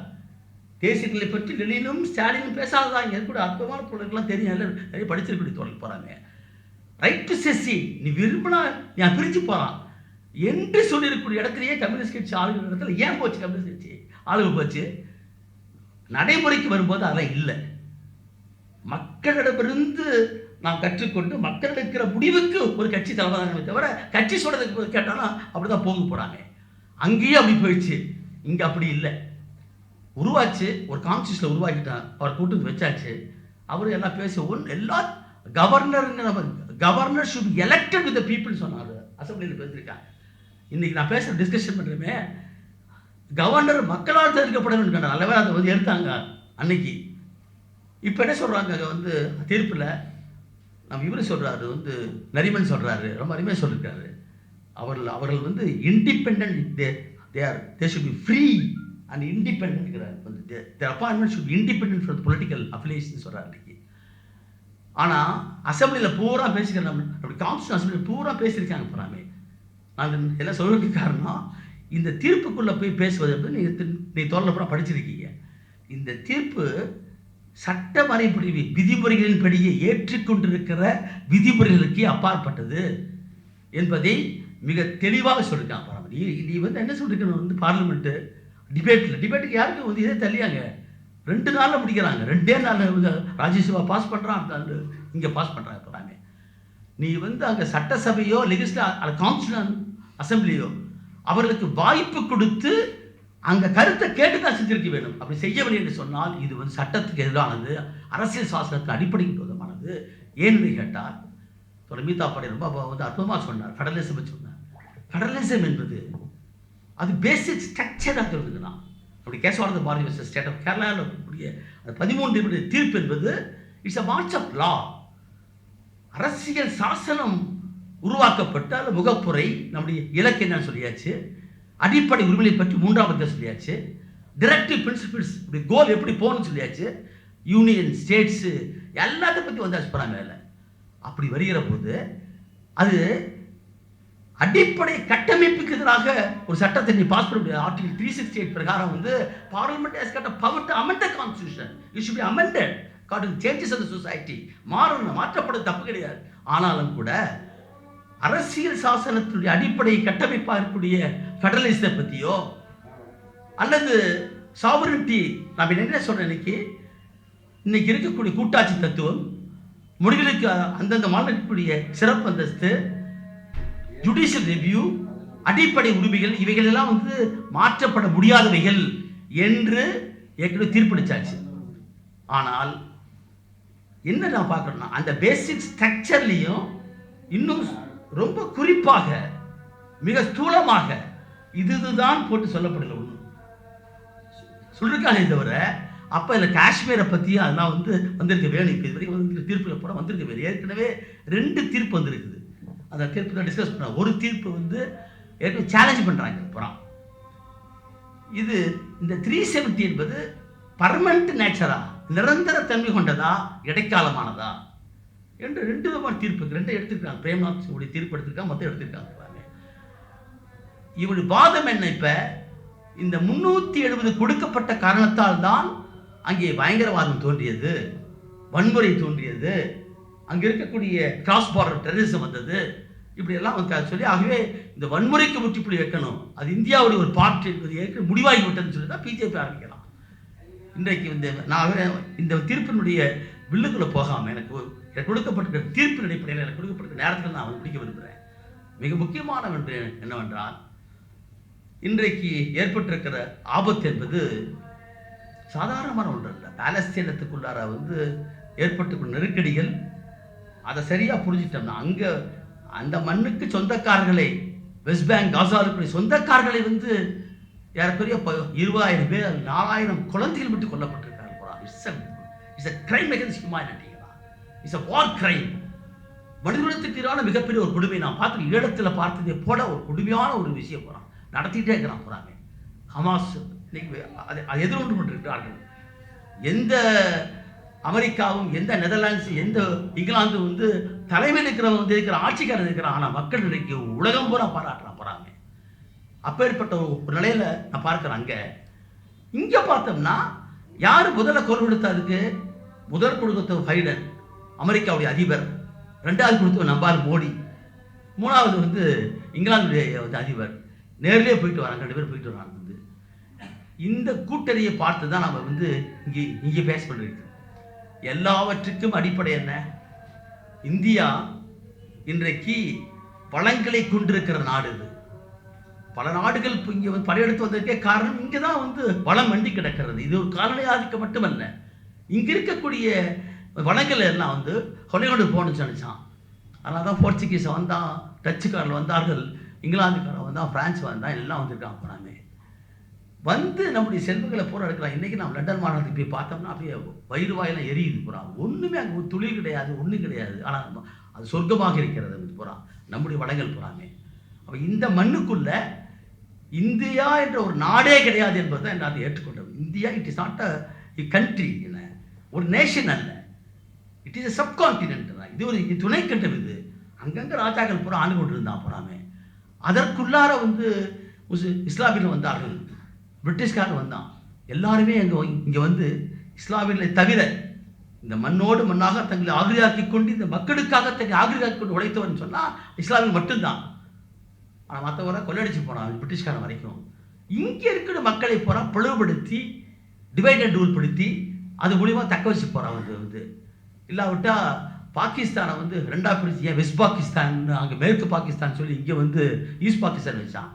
தேசியங்களை பற்றி லெனினும் ஸ்டாலினும் பேசாததான். இங்கே கூட அற்புதமான பொருளுக்கெல்லாம் தெரியும், நிறைய படிச்சிருக்கக்கூடிய தோழர்கள் போகிறாங்க. ரைட் டு செசீட், நீ விரும்பினா நீ பிரிஞ்சு போகலாம் என்று சொல்லியிருக்கக்கூடிய இடத்துலையே கம்யூனிஸ்ட் கட்சி ஆளுகிற இடத்துல ஏன் போச்சு? கம்யூனிஸ்ட் கட்சி ஆளுக போச்சு. நடைமுறைக்கு வரும்போது அதெல்லாம் இல்லை. மக்களிடமிருந்து நாம் கற்றுக்கொண்டு மக்கள் எடுக்கிற முடிவுக்கு ஒரு கட்சி தலைவராக தவிர கட்சி சொல்றதுக்கு கேட்டாலும் அப்படிதான் போக போறாங்க. அங்கேயே அப்படி போயிடுச்சு, இங்க அப்படி இல்லை. உருவாச்சு, ஒரு கான்ஸ்டியூஷன் உருவாக்கிட்டான், அவர் கூட்டத்துக்கு வச்சாச்சு. அவரு எல்லாம் பேசி எல்லா governor should be elected with the people சொன்னாரு. அசம்பிளியில் பேசியிருக்காங்க. இன்னைக்கு நான் பேசுற டிஸ்கஷன் பண்றேமே, கவர்னர் மக்களால் தேர்ந்தெடுக்கப்பட வேண்டும். நல்லவே அதை வந்து எடுத்தாங்க அன்னைக்கு. இப்போ என்ன சொல்றாங்க வந்து தீர்ப்பில், நம்ம இவரு சொல்றாரு வந்து நரிமன் சொல்றாரு, ரொம்ப அருமையாக சொல்லியிருக்காரு. அவர்கள் வந்து independent, they should be free and independent. Their appointment should be independent from affiliation சொல்றாரு அன்னைக்கு. ஆனால் அசம்பிளியில் பூரா பேசிக்கிறேன், அப்படி கான்ஸ்டியூஷன் அசம்பிளியில் பூரா பேசியிருக்காங்க போறாமே. நான் எல்லாம் சொல்றதுக்கு காரணம், இந்த தீர்ப்புக்குள்ளே போய் பேசுவது நீ தோல்ல பூரா படிச்சிருக்கீங்க. இந்த தீர்ப்பு சட்ட வரைபடி விதிமுறைகளின் படியே ஏற்றுக்கொண்டிருக்கிற விதிமுறைகளுக்கு அப்பாற்பட்டது என்பதை மிக தெளிவாக சொல்லியிருக்காங்க. நீ வந்து என்ன சொல்லிருக்கணும் வந்து பார்லிமெண்ட்டு டிபேட்டுக்கு யாருக்கு வந்து இதே தள்ளியாங்க 2 நாளில் முடிக்கிறாங்க. 2 நாளில் ராஜ்யசபா பாஸ் பண்ணுறான், இங்கே பாஸ் பண்ணுறாங்க போகிறாங்க. நீ வந்து அங்கே சட்டசபையோ கான்ஸ்டியூஷன் அசம்பிளியோ அவர்களுக்கு வாய்ப்பு கொடுத்து அங்கே கருத்தை கேட்டு தான் செஞ்சிருக்க வேண்டும். அப்படி செய்யவில்லை என்று சொன்னால் இது வந்து சட்டத்துக்கு எதிரானது, அரசியல் சாசனத்துக்கு அடிப்படைக்கு விரோதமானது. ஏன்னு கேட்டால் மீதா பாடி ரொம்ப வந்து அற்புதமாக சொன்னார். ஃபெடரலிசம் சொன்னார். ஃபெடரலிசம் என்பது அது பேசிக் ஸ்ட்ரக்சராக இருந்ததுன்னா, அப்படி Kesavananda Bharati versus state of கேரளாவில் இருக்கக்கூடிய 13 தீர்ப்பு என்பது it's a march of law. அரசியல் சாசனம் உருவாக்கப்பட்ட அந்த முகப்புரை நம்முடைய இலக்கு என்னன்னு சொல்லியாச்சு, அடிப்படை உரிமையை பற்றி 3வது சொல்லியாச்சு, டிரெக்டிவ் பிரின்சிபிள்ஸ் கோல் எப்படி போகணும்னு சொல்லியாச்சு, யூனியன் ஸ்டேட்ஸு எல்லாத்தை பற்றி வந்தாச்சு போகிறாங்க. இல்லை அப்படி வருகிற போது அது அடிப்படை கட்டமைப்புக்கு எதிராக ஒரு சட்டத்தை நீ பாஸ் பண்ண முடியாது. ஆர்டிகல் 368 பிரகாரம் வந்து parliament has got a power to amend the constitution. It should be amended according to changes of the society. மாற்றப்பட தப்பு கிடையாது. ஆனாலும் கூட அரசியல் சாசனத்துடைய அடிப்படை கட்டமைப்பாக இருக்கக்கூடிய ஃபெடரலிசத்தை பற்றியோ அல்லது சாவரிட்டி, நான் என்ன சொல்றேன், இன்னைக்கு இருக்கக்கூடிய கூட்டாட்சி தத்துவம், முடிவுகளுக்கு அந்தந்த மாநிலக்கூடிய சிறப்பு அந்தஸ்து, ஜுடிஷியல் ரிவ்யூ, அடிப்படை உரிமைகள், இவைகள் எல்லாம் வந்து மாற்றப்பட முடியாதவைகள் என்று ஏற்கனவே தீர்ப்பளிச்சாச்சு. ஆனால் என்ன நான் பார்க்கணும்னா, அந்த பேசிக் ஸ்ட்ரக்சர்லையும் இன்னும் ரொம்ப குறிப்பாக மிக ஸ்தூலமாக இதுதான் போட்டு சொல்லப்படல. ஒன்று சொல்லிருக்கானே தவிர அப்போ இல்லை காஷ்மீரை பற்றியும் அதெல்லாம் வந்து வந்திருக்க வேணும். இப்போ இது வரைக்கும் வந்து தீர்ப்புகள் போட வந்திருக்க வேணும். ஏற்கனவே 2 தீர்ப்பு வந்திருக்குது. அந்த தீர்ப்பு தான் டிஸ்கஸ் பண்ண. ஒரு தீர்ப்பு வந்து ஏற்கனவே சேலஞ்ச் பண்ணுறாங்க. அப்புறம் இது இந்த 370 என்பது பர்மனன்ட் நேச்சரா, நிரந்தர தன்மை கொண்டதா, இடைக்காலமானதா என்று 2 விதமான தீர்ப்பு 2 எடுத்திருக்காங்க. பிரேம்நாத் உடைய தீர்ப்பு எடுத்திருக்காங்க, மொத்தம் எடுத்திருக்காங்க. இவருடைய வாதம் என்ன? இப்ப இந்த 370 கொடுக்கப்பட்ட காரணத்தால் தான் அங்கே பயங்கரவாதம் தோன்றியது, வன்முறை தோன்றியது, அங்க இருக்கக்கூடிய கிராஸ் பார்டர் டெரரிசம் வந்தது, இப்படி எல்லாம் வந்து சொல்லி, ஆகவே இந்த வன்முறைக்கு முற்றுப்புள்ளி வைக்கணும், அது இந்தியாவுடைய ஒரு பார்ட் என்பது ஏற்கனவே முடிவாகி விட்டதுன்னு சொல்லி தான் பிஜேபி ஆரம்பிக்கலாம். இன்றைக்கு நான் இந்த தீர்ப்பினுடைய வில்லுக்குள்ளே போகாமல் எனக்கு கொடுக்கப்பட்ட தீர்ப்பின் அடிப்படையில் எனக்கு கொடுக்கப்பட்ட நேரத்தில் நான் முடிக்க விரும்புகிறேன். மிக முக்கியமான ஒன்று என்னவென்றால், இன்றைக்கு ஏற்பட்டிருக்கிற ஆபத்து என்பது சாதாரணமான ஒன்று அல்ல. பாலஸ்தீனத்துக்குள்ளார ஏற்பட்டுள்ள நெருக்கடிகள், அதை சரியாக புரிஞ்சிட்டோம்னா அங்கே அந்த மண்ணுக்கு சொந்தக்காரர்களை, வெஸ்ட் பேங்க் காசாவுக்கு சொந்தக்காரர்களை ஏறக்குறைய 20,000 பேர், 4,000 குழந்தைகள் விட்டு கொல்லப்பட்டிருக்காங்க. It's a crime against humanity. It's a war crime. மனிதகுலத்துக்கு எதிரான மிகப்பெரிய ஒரு கொடுமை. நான் பார்த்து ஈழத்தில் பார்த்ததை போல ஒரு கொடுமையான ஒரு விஷயம் போகிறான் நடத்திட்டே இருக்கிறான் போகிறாங்க. ஹமாஸ் இன்னைக்கு அதை எதிர்கொண்டு கொண்டிருக்கிறார்கள். எந்த அமெரிக்காவும், எந்த நெதர்லாண்ட்ஸ், எந்த இங்கிலாந்து தலைமையில் இருக்கிறவங்க இருக்கிற ஆட்சிக்காரர் இருக்கிறான். ஆனால் மக்கள் இன்னைக்கு உலகம் பூரா பாராட்டுறான் போகிறாங்க. அப்பேற்பட்ட ஒரு நிலையில நான் பார்க்கிறேன். இங்க பார்த்தோம்னா யாரு முதல்ல குரல் கொடுத்ததுக்கு? முதல் கொடுத்த பைடன், அமெரிக்காவுடைய அதிபர். ரெண்டாவது கொடுத்த நம்பால் மோடி. மூணாவது இங்கிலாந்துடைய அதிபர். நேரிலே போயிட்டு வராங்க, 2 பேர் போயிட்டு வராங்க. இந்த கூட்டணியை பார்த்து தான் நம்ம இங்கே பேசப்பட்டிருக்கு. எல்லாவற்றுக்கும் அடிப்படை என்ன? இந்தியா இன்றைக்கு வளங்களை கொண்டிருக்கிற நாடு. இது பல நாடுகள் இங்கே படையெடுத்து வந்ததுக்கே காரணம் இங்கே தான் வளம் வண்டி கிடக்கிறது. இது ஒரு காலனி ஆதிக்கம் மட்டுமல்ல. இங்கே இருக்கக்கூடிய வளங்கள் எல்லாம் ஹொலையோடு போகணும்னு நினச்சான். அதனால தான் போர்ச்சுகீஸ் வந்தான், டச்சுக்காரர்கள் வந்தார்கள், இங்கிலாந்துக்காரன் வந்தான், பிரான்ஸ் வந்தான், எல்லாம் வந்திருக்காங்க. போனாமே நம்முடைய செல்வங்களை பூரா எடுக்கலாம். இன்றைக்கி நம்ம லண்டன் மாநகரத்துக்கு போய் பார்த்தோம்னா அப்படியே வயிறு வாயெல்லாம் எரியுது பூரா. ஒன்றுமே அங்கே தொழில் கிடையாது, ஒன்றும் கிடையாது. ஆனால் அது சொர்க்கமாக இருக்கிறது பூரா நம்முடைய வளங்கள் பூராமே. அப்போ இந்த மண்ணுக்குள்ள இந்தியா என்ற ஒரு நாடே கிடையாது என்பது தான் என்னால் ஏற்றுக்கொண்டது. India it is not a country, ஒரு நேஷன் அல்ல. It is a subcontinent. இது ஒரு துணை கண்டம். இது அங்கங்கே ராஜாக்கள் பூரா ஆண்டு கொண்டு இருந்தான் போறாமே. அதற்குள்ளார இஸ்லாமியர்கள் வந்தார்கள், பிரிட்டிஷ்காரர் வந்தான். எல்லாருமே இங்கே இஸ்லாமியர்களை தவிர இந்த மண்ணோடு மண்ணாக தங்களை ஆகிரியாக்கி கொண்டு, இந்த மக்களுக்காக தங்களை ஆகிரியாக்கி கொண்டு உழைத்தவன் சொன்னால் இஸ்லாமியர் மட்டும்தான். ஆனால் மற்றவரை கொள்ளடிச்சு போனான் பிரிட்டிஷ்காரன் வரைக்கும். இங்கே இருக்கிற மக்களை பூரா பிளவுபடுத்தி, டிவைட் அண்ட் ரூல் படுத்தி, அது மூலிமா தக்க வச்சு போகிறான். இல்லாவிட்டால் பாகிஸ்தானை ரெண்டா பிரிச்சு, ஏன் வெஸ்ட் பாகிஸ்தான், அங்கே மேற்கு பாகிஸ்தான் சொல்லி இங்கே ஈஸ்ட் பாகிஸ்தான் வச்சான்.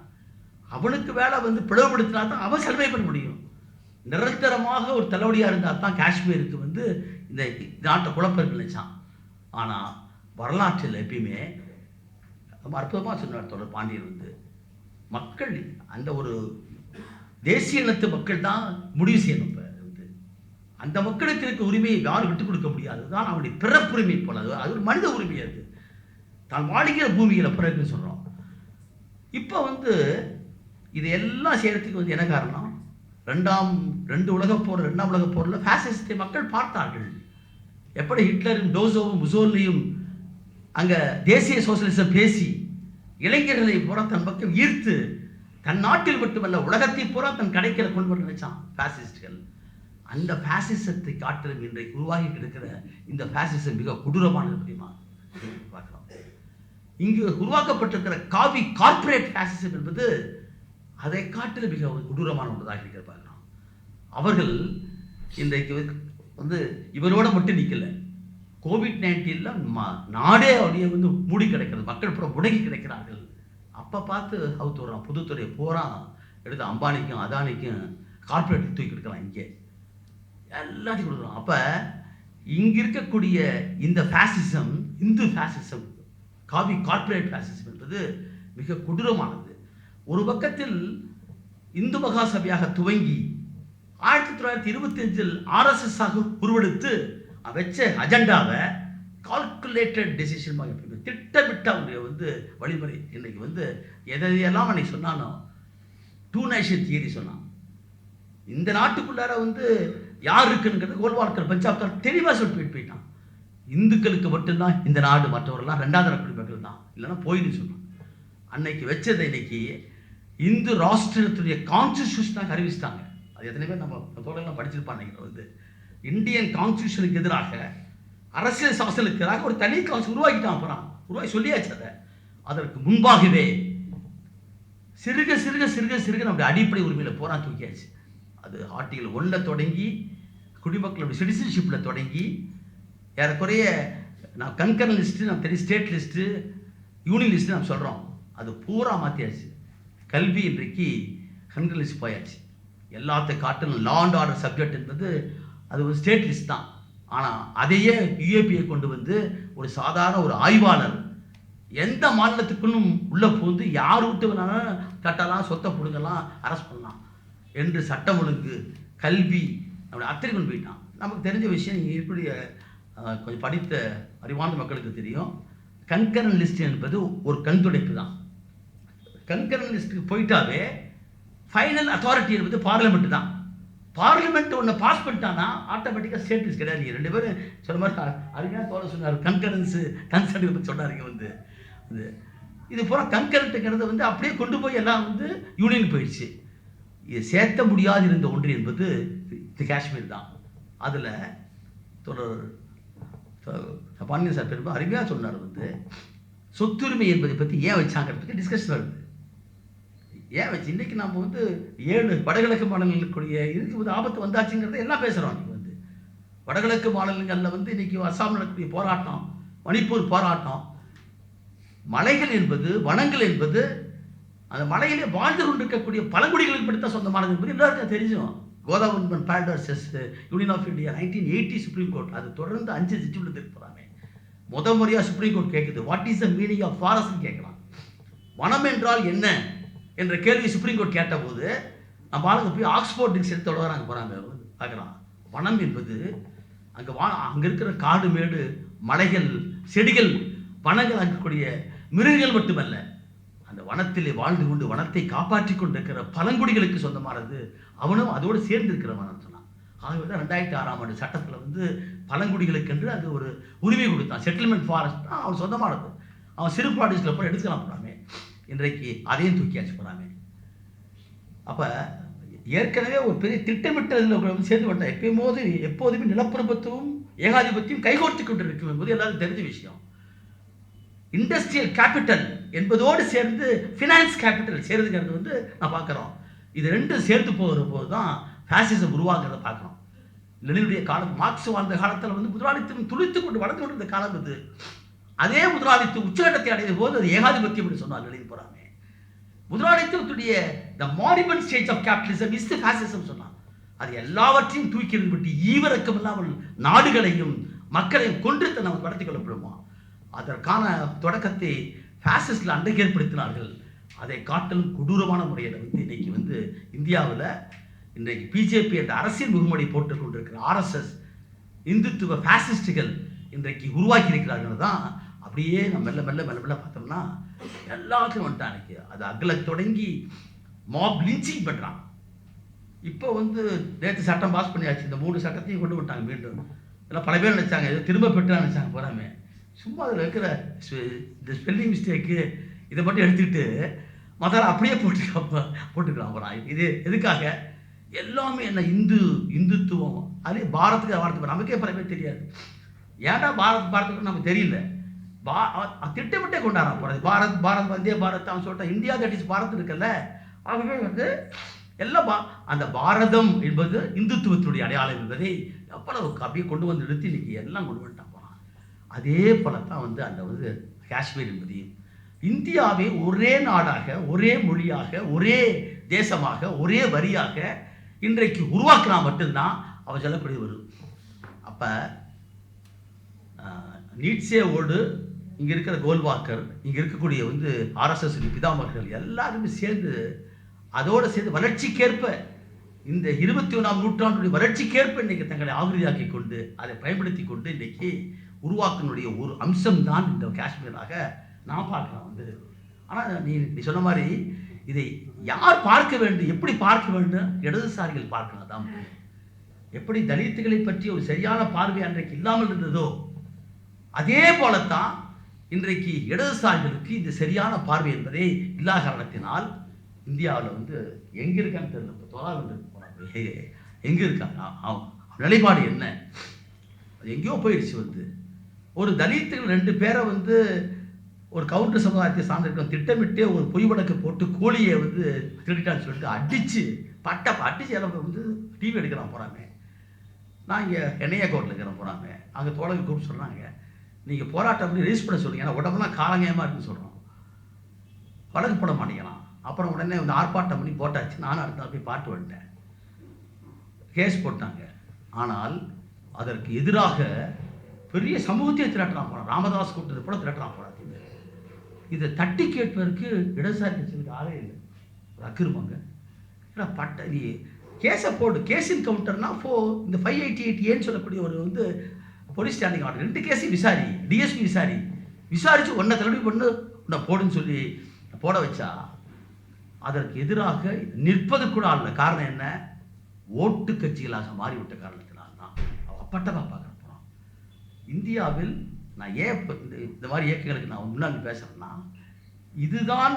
அவனுக்கு வேலை பிளவுபடுத்தினா தான் அவன் சர்வை பண்ண முடியும். நிரந்தரமாக ஒரு தலைவலியாக இருந்தால் தான் காஷ்மீருக்கு இந்த நாட்டை குழப்பங்கள் வச்சான். ஆனால் வரலாற்றில் எப்பயுமே ரொம்ப அற்புதமாக சொன்னார் தொடர் பாண்டியர். மக்கள் அந்த ஒரு தேசிய இனத்து மக்கள் தான் முடிவு செய்யணும். அந்த மக்களுக்கு இருக்க உரிமையை யாரும் விட்டுக் கொடுக்க முடியாது. அதுதான் அவனுடைய பிறப்புரிமை போல. அது ஒரு மனித உரிமை. அது தான் வாழ்கிற பூமியில் பிறகுன்னு சொல்கிறோம். இப்போ இதையெல்லாம் செய்கிறதுக்கு என்ன காரணம்? 2 உலகப் போர், 2ஆம் உலகப் போரில் ஃபேசிஸ்டை மக்கள் பார்த்தார்கள். எப்படி ஹிட்லரும் டோசோவும் முசோலினியும் அங்கே தேசிய சோசியலிசம் பேசி இளைஞர்களை பூரா தன் பக்கம் ஈர்த்து, தன் நாட்டில் மட்டுமல்ல உலகத்தை பூரா தன் கடைக்கிற கொண்டு வர நினைச்சான் பாசிஸ்டுகள். அந்த பாசிசத்தை காட்டிலும் இன்றைக்கு உருவாகி இருக்கிற இந்த பாசிசம் மிக கொடூரமானது. அப்படிமா பார்க்கலாம். இங்கு உருவாக்கப்பட்டிருக்கிற கார்ப்பரேட் பாசிசம் என்பது அதை காட்டிலும் மிக கொடூரமான ஒன்றாக இருக்கிற பார்க்கலாம். அவர்கள் இன்றைக்கு இவரோட மட்டும் நிற்கல. கோவிட்-19 நாடே அப்படியே மூடி கிடைக்கிறது. மக்கள் புறம் முடங்கி கிடைக்கிறார்கள். அப்போ பார்த்து அவுத்து வர்றான். புதுத்துறையை பூரா எடுத்து அம்பானிக்கும் அதானிக்கும் கார்ப்பரேட் தூக்கி கொடுக்கலாம். இங்கே எல்லாத்தையும் கொடுக்குறோம். அப்போ இங்கே இருக்கக்கூடிய இந்த fascism, Hindu fascism, corporate fascism என்பது மிக கொடூரமானது. ஒரு பக்கத்தில் இந்து மகாசபையாக துவங்கி 1925 RSS உருவெடுத்து வச்ச அஜெண்டாவை கால்குலேட்டட் டெசிஷன் திட்டமிட்ட வழிமுறை. இன்னைக்கு எதையெல்லாம் அன்னைக்கு சொன்னானோ 2 நேஷன் தியரி சொன்னான். இந்த நாட்டுக்குள்ளார யார் இருக்குங்கிறது கோல்வால்கர் பஞ்சாப் தெளிவாக சொல்லிட்டு போயிட்டான். இந்துக்களுக்கு மட்டும்தான் இந்த நாடு, மற்றவர்கள்லாம் 2ஆம் தர குடிமக்கள் தான், இல்லைன்னா போயின்னு சொன்னான். அன்னைக்கு வச்சதை இன்னைக்கு இந்து ராஷ்டிரத்துடைய கான்ஸ்டிடியூஷனாக அறிவிச்சிட்டாங்க. அது எத்தனை பேர் நம்ம தோழர்கள்லாம் படிச்சிருப்பாங்க. இந்தியன் கான்ஸ்டிடியூஷனுக்கு எதிராக, அரசியல் சாசனுக்கு எதிராக ஒரு தனி கான்ஸ்டியூஷன் உருவாக்கிட்டான். அப்புறம் உருவாக்கி சொல்லியாச்சு. அதற்கு முன்பாகவே சிறுக சிறுக சிறுக சிறுக நம்முடைய அடிப்படை உரிமையில போரா தூக்கியாச்சு. அது ஆர்டிகல் 1ல தொடங்கி குடிமக்களுடைய சிட்டிசன்ஷிப்பில் தொடங்கி ஏறக்குறைய நான் கன்கரன் லிஸ்ட்டு நம்ம தெரியும், ஸ்டேட் லிஸ்ட்டு, யூனியன் லிஸ்ட்டு நம்ம சொல்கிறோம். அது பூரா மாற்றியாச்சு. கல்வி இன்றைக்கு கன்கரன் லிஸ்ட் போயாச்சு. எல்லாத்தையும் காட்டிலும் லா அண்ட் ஆர்டர் சப்ஜெக்ட் என்பது அது ஒரு ஸ்டேட் லிஸ்ட் தான். ஆனால் அதையே யுஏபியை கொண்டு வந்து ஒரு சாதாரண ஒரு ஆய்வாளர் எந்த மாநிலத்துக்குள்ளும் உள்ளே புகுந்து யார் விட்டு வேணாலும் கட்டலாம், சொத்தை பிடுங்கலாம், அரெஸ்ட் பண்ணலாம் என்று சட்டம் ஒழுங்கு, கல்வி அப்படி அத்தனை கொண்டு போயிட்டான். நமக்கு தெரிஞ்ச விஷயம் இப்படி கொஞ்சம் படித்த அறிவார்ந்த மக்களுக்கு தெரியும். கன்கரன் லிஸ்ட் என்பது ஒரு கண் துடைப்பு தான். கன்கரன் லிஸ்ட்டுக்கு போயிட்டாவே ஃபைனல் அத்தாரிட்டி என்பது பார்லிமெண்ட் தான். பார்லிமெண்ட் ஒன்று பாஸ் பண்ணிட்டான்னா ஆட்டோமேட்டிக்காக ஸ்டேட் லிஸ்ட் கிடையாது. நீங்கள் 2 பேரும் சொன்ன மாதிரி அருமையாக தோற சொன்னார். கன்கரன்ஸு கன்சர்ன் பற்றி சொன்னாருங்க. இது பூரா கன்கரண்ட்டுங்கிறது வந்து அப்படியே கொண்டு போய் எல்லாம் வந்து யூனியன் போயிடுச்சு. இது சேர்த்த முடியாது இருந்த ஒன்று என்பது காஷ்மீர் தான். அதில் தொடர் பாண்டியன் சார் பெருமை அருமையாக சொன்னார். வந்து சொத்துரிமை என்பதை பற்றி ஏன் வச்சாங்கிறத பற்றி டிஸ்கஷன் வருது. ஏன் வச்சு இன்றைக்கி நம்ம வந்து 7 வடகிழக்கு மாநிலங்களுக்குரிய இருக்கும்போது ஆபத்து வந்தாச்சுங்கிறத எல்லாம் பேசுகிறோம். இன்றைக்கி வந்து வடகிழக்கு மாநிலங்களில் வந்து இன்றைக்கி அசாம் நடக்கக்கூடிய போராட்டம், மணிப்பூர் போராட்டம், மலைகள் என்பது, வனங்கள் என்பது, அந்த மலையிலே வாழ்ந்து கொண்டிருக்கக்கூடிய பழங்குடிகளுக்கு படுத்த சொந்தமானது என்பது எல்லாருக்கும் தெரிஞ்சும். கோதாவரி பேரடர்ஸ் union of India 1980 supreme court அது தொடர்ந்து 5 ஜட்ஜ்மெண்ட் திருப்புறாங்க. முறையாக சுப்ரீம் கோர்ட் கேட்குது, what is the meaning of ஃபாரஸ்ட்னு கேட்கலாம். வனம் என்றால் என்ன என்ற கேள்வி சுப்ரீம் கோர்ட் கேட்டபோது நம்ம ஆளுங்க போய் ஆக்ஸ்போர்ட் டிக்ஷனரி தொடர்றாங்க போகிறாங்க பார்க்கலாம். வனம் என்பது அங்கே இருக்கிற காடு மேடு, மலைகள், செடிகள், வனங்கள் அங்கக்கூடிய மிருகங்கள் மட்டுமல்ல, அந்த வனத்திலே வாழ்ந்து கொண்டு வனத்தை காப்பாற்றி கொண்டிருக்கிற பழங்குடிகளுக்கு சொந்தமானது. அவனும் அதோடு சேர்ந்து இருக்கிறவன் சொன்னான். ஆகவே தான் 2006ஆம் ஆண்டு சட்டத்தில் வந்து பழங்குடிகளுக்கு என்று அது ஒரு உரிமை கொடுத்தான். செட்டில்மெண்ட் ஃபாரஸ்ட் தான் அவன் சொந்தமானது. அவன் சிறு ப்ராடக்ட்ஸில் போய் எடுத்துக்கலாம் போகிறாமே. இன்றைக்கு அதையும் தூக்கியாச்சு போகிறாமே. அப்போ ஏற்கனவே ஒரு பெரிய திட்டமிட்டதில் சேர்ந்து விட்டான். எப்போதுமே நிலப்பிரபுத்துவம் ஏகாதிபத்தியம் கைகோர்த்து கொண்டு இருக்கும் என்பது எல்லாரும் தெரிஞ்ச விஷயம். இண்டஸ்ட்ரியல் கேபிட்டல் என்பதோடு சேர்ந்து ஃபினான்ஸ் கேபிட்டல் சேர்ந்துங்கிறது வந்து நான் பார்க்குறோம். இது ரெண்டும் சேர்த்து போகிற போது தான் ஃபேசிசம் உருவாகிறத பார்க்குறோம். லெனினுடைய காலம், மார்க்ஸ் வாழ்ந்த காலத்தில் வந்து முதலாளித்துவம் துளித்து கொண்டு வளர்ந்து கொண்டிருந்த காலம் இது. அதே முதலாளித்துவம் உச்சகட்டத்தை அடைந்த போது அது ஏகாதிபத்தியம் என்று சொன்னார் லெனின் போறாமே. முதலாளித்துவத்துடைய the moribund stage of capitalism is the fascism சொன்னார். அது எல்லாவற்றையும் தூக்கி எறிந்துவிட்டு ஈவிரக்கம் இல்லாமல் நாடுகளையும் மக்களையும் கொன்று நம்ம நடத்தி கொள்ளப்படுமா. அதற்கான தொடக்கத்தை ஃபேசிஸ்டில் அன்றைக்கு ஏற்படுத்தினார்கள். அதை காட்டிலும் கொடூரமான முறையில் வந்து இன்னைக்கு வந்து இந்தியாவில் இன்றைக்கு பிஜேபி என்ற அரசியல் முகமூடி போட்டுக் கொண்டிருக்கிற ஆர்எஸ்எஸ் இந்துத்துவ ஃபேசிஸ்டுகள் இன்றைக்கு உருவாக்கி இருக்கிறார்கள். தான் அப்படியே நம்ம மெல்ல மெல்ல மெல்ல மெல்ல பார்த்தோம்னா எல்லாத்தையும் வந்துட்டான். அன்றைக்கி அது அகல தொடங்கி மாப் லிஞ்சிங் பண்ணுறான். இப்போ வந்து நேற்று சட்டம் பாஸ் பண்ணியாச்சு. இந்த 3 சட்டத்தையும் கொண்டு வந்துட்டாங்க மீண்டும். இதெல்லாம் பல பேர் நினச்சாங்க இது திரும்ப பெற்றான்னு நினச்சாங்க போகிறாமே. சும்மா அதில் இருக்கிற இந்த ஸ்பெல்லிங் மிஸ்டேக்கு இதை மட்டும் எடுத்துக்கிட்டு மற்ற அப்படியே போட்டுக்கலாம் போகிறான். இது எதுக்காக? எல்லாமே என்ன இந்துத்துவம் அதே பாரத்துக்கு வார்த்தை நமக்கே பல பேர் தெரியாது. ஏன்டா பாரத்துக்கு நமக்கு தெரியல. திட்டமிட்டே கொண்டாட போகிறது. பாரத் வந்தே பாரத் அவன் சொல்லிட்டான். இந்தியா தட் இஸ் பாரத் இருக்குல்ல. ஆகவே வந்து எல்லாம் அந்த பாரதம் என்பது இந்துத்துவத்துடைய அடையாளம் என்பதை எவ்வளவு அப்படியே கொண்டு வந்து எடுத்து இன்னைக்கு எல்லாம் கொண்டு வந்துட்டான் போகிறான். அதே போல தான் வந்து அந்த வந்து காஷ்மீர் என்பதையும் இந்தியாவை ஒரே நாடாக, ஒரே மொழியாக, ஒரே தேசமாக, ஒரே வரியாக இன்றைக்கு உருவாக்கினா மட்டும்தான் அவன் சொல்லக்கூடிய வரும். அப்போ நீட்சேவோடு இங்கே இருக்கிற கோல்வாக்கர், இங்கே இருக்கக்கூடிய வந்து ஆர்எஸ்எஸ் பிதாமகர்கள் எல்லாருமே சேர்ந்து அதோடு சேர்ந்து வளர்ச்சிக்கேற்ப இந்த 21ஆம் நூற்றாண்டுடைய வளர்ச்சிக்கேற்ப இன்றைக்கி தங்களை ஆகுதியாக்கி கொண்டு அதை பயன்படுத்தி கொண்டு இன்றைக்கி உருவாக்கினுடைய ஒரு அம்சம்தான் இந்த காஷ்மீராக நான் பார்க்கலாம் வந்து. ஆனால் நீ சொன்ன மாதிரி இதை யார் பார்க்க வேண்டும், எப்படி பார்க்க வேண்டும்? இடதுசாரிகள் பார்க்கலாம் தான். எப்படி தலித்துகளை பற்றி ஒரு சரியான பார்வை அன்றைக்கு இல்லாமல் இருந்ததோ அதே போலத்தான் இன்றைக்கு இடதுசாரிகளுக்கு இந்த சரியான பார்வை என்பதே இல்லாத காரணத்தினால் இந்தியாவில் வந்து எங்கே இருக்கான்னு தெரியல. இப்போ தொலைவில் எங்கே இருக்காங்க, நிலைப்பாடு என்ன, அது எங்கேயோ போயிடுச்சு. வந்து ஒரு தலித்துகள் 2 பேரை வந்து ஒரு கவுண்டர் சமுதாயத்தை சார்ந்திருக்க திட்டமிட்டே ஒரு பொய் வழக்கு போட்டு கோழியை வந்து திருடிட்டான்னு சொல்லிட்டு அடித்து பட்டி சேலம் வந்து டிவி எடுக்கிறான் போகிறாமே. நான் இங்கே எண்ணெயா கோட்டில் இருக்கிறேன் போகிறாமே. அங்கே தோழர்கள் கூப்பிட்டு சொல்கிறாங்க, நீங்கள் போராட்டம் பண்ணி ரிலீஸ் பண்ண சொல்லுங்க, ஏன்னா உடம்புலாம் காலங்கயமாக இருக்குன்னு சொல்கிறோம். வழக்கு போட மாட்டேங்கிறான். அப்புறம் உடனே வந்து ஆர்ப்பாட்டம் பண்ணி போட்டாச்சு. நானும் அடுத்த நாள் போய் பாட்டு வந்துட்டேன். கேஸ் போட்டாங்க. ஆனால் அதற்கு எதிராக பெரிய சமூகத்தையே திரட்டுறான் போகிறான். ராமதாஸ் கூட்டத்தை போல திரட்டுறான் போகிறான். இதை தட்டி கேட்பதற்கு இடதுசாரி கட்சிகளுக்கு ஆளே இல்லை. ஒரு அக்கிரமங்க. ஏன்னா நீ கேஸை போடு. கேஸின் கவுண்டர்னா இந்த 588 ஏன்னு சொல்லக்கூடிய ஒரு வந்து போலீஸ் ஸ்டாண்டிங் ஆர்டர் 2 கேஸையும் விசாரி, டிஎஸ்பி விசாரித்து ஒன்றை தலைமை பண்ணு உன்னை போடுன்னு சொல்லி போட வச்சா அதற்கு எதிராக நிற்பது கூட ஆள. காரணம் என்ன? ஓட்டு கட்சிகளாக மாறிவிட்ட காரணத்தினால்தான். அப்பட்டமாக பார்க்க போகிறோம். இந்தியாவில் நான் ஏன் இந்த மாதிரி இயக்கங்களுக்கு நான் முன்னாடி பேசுகிறேன்னா, இதுதான்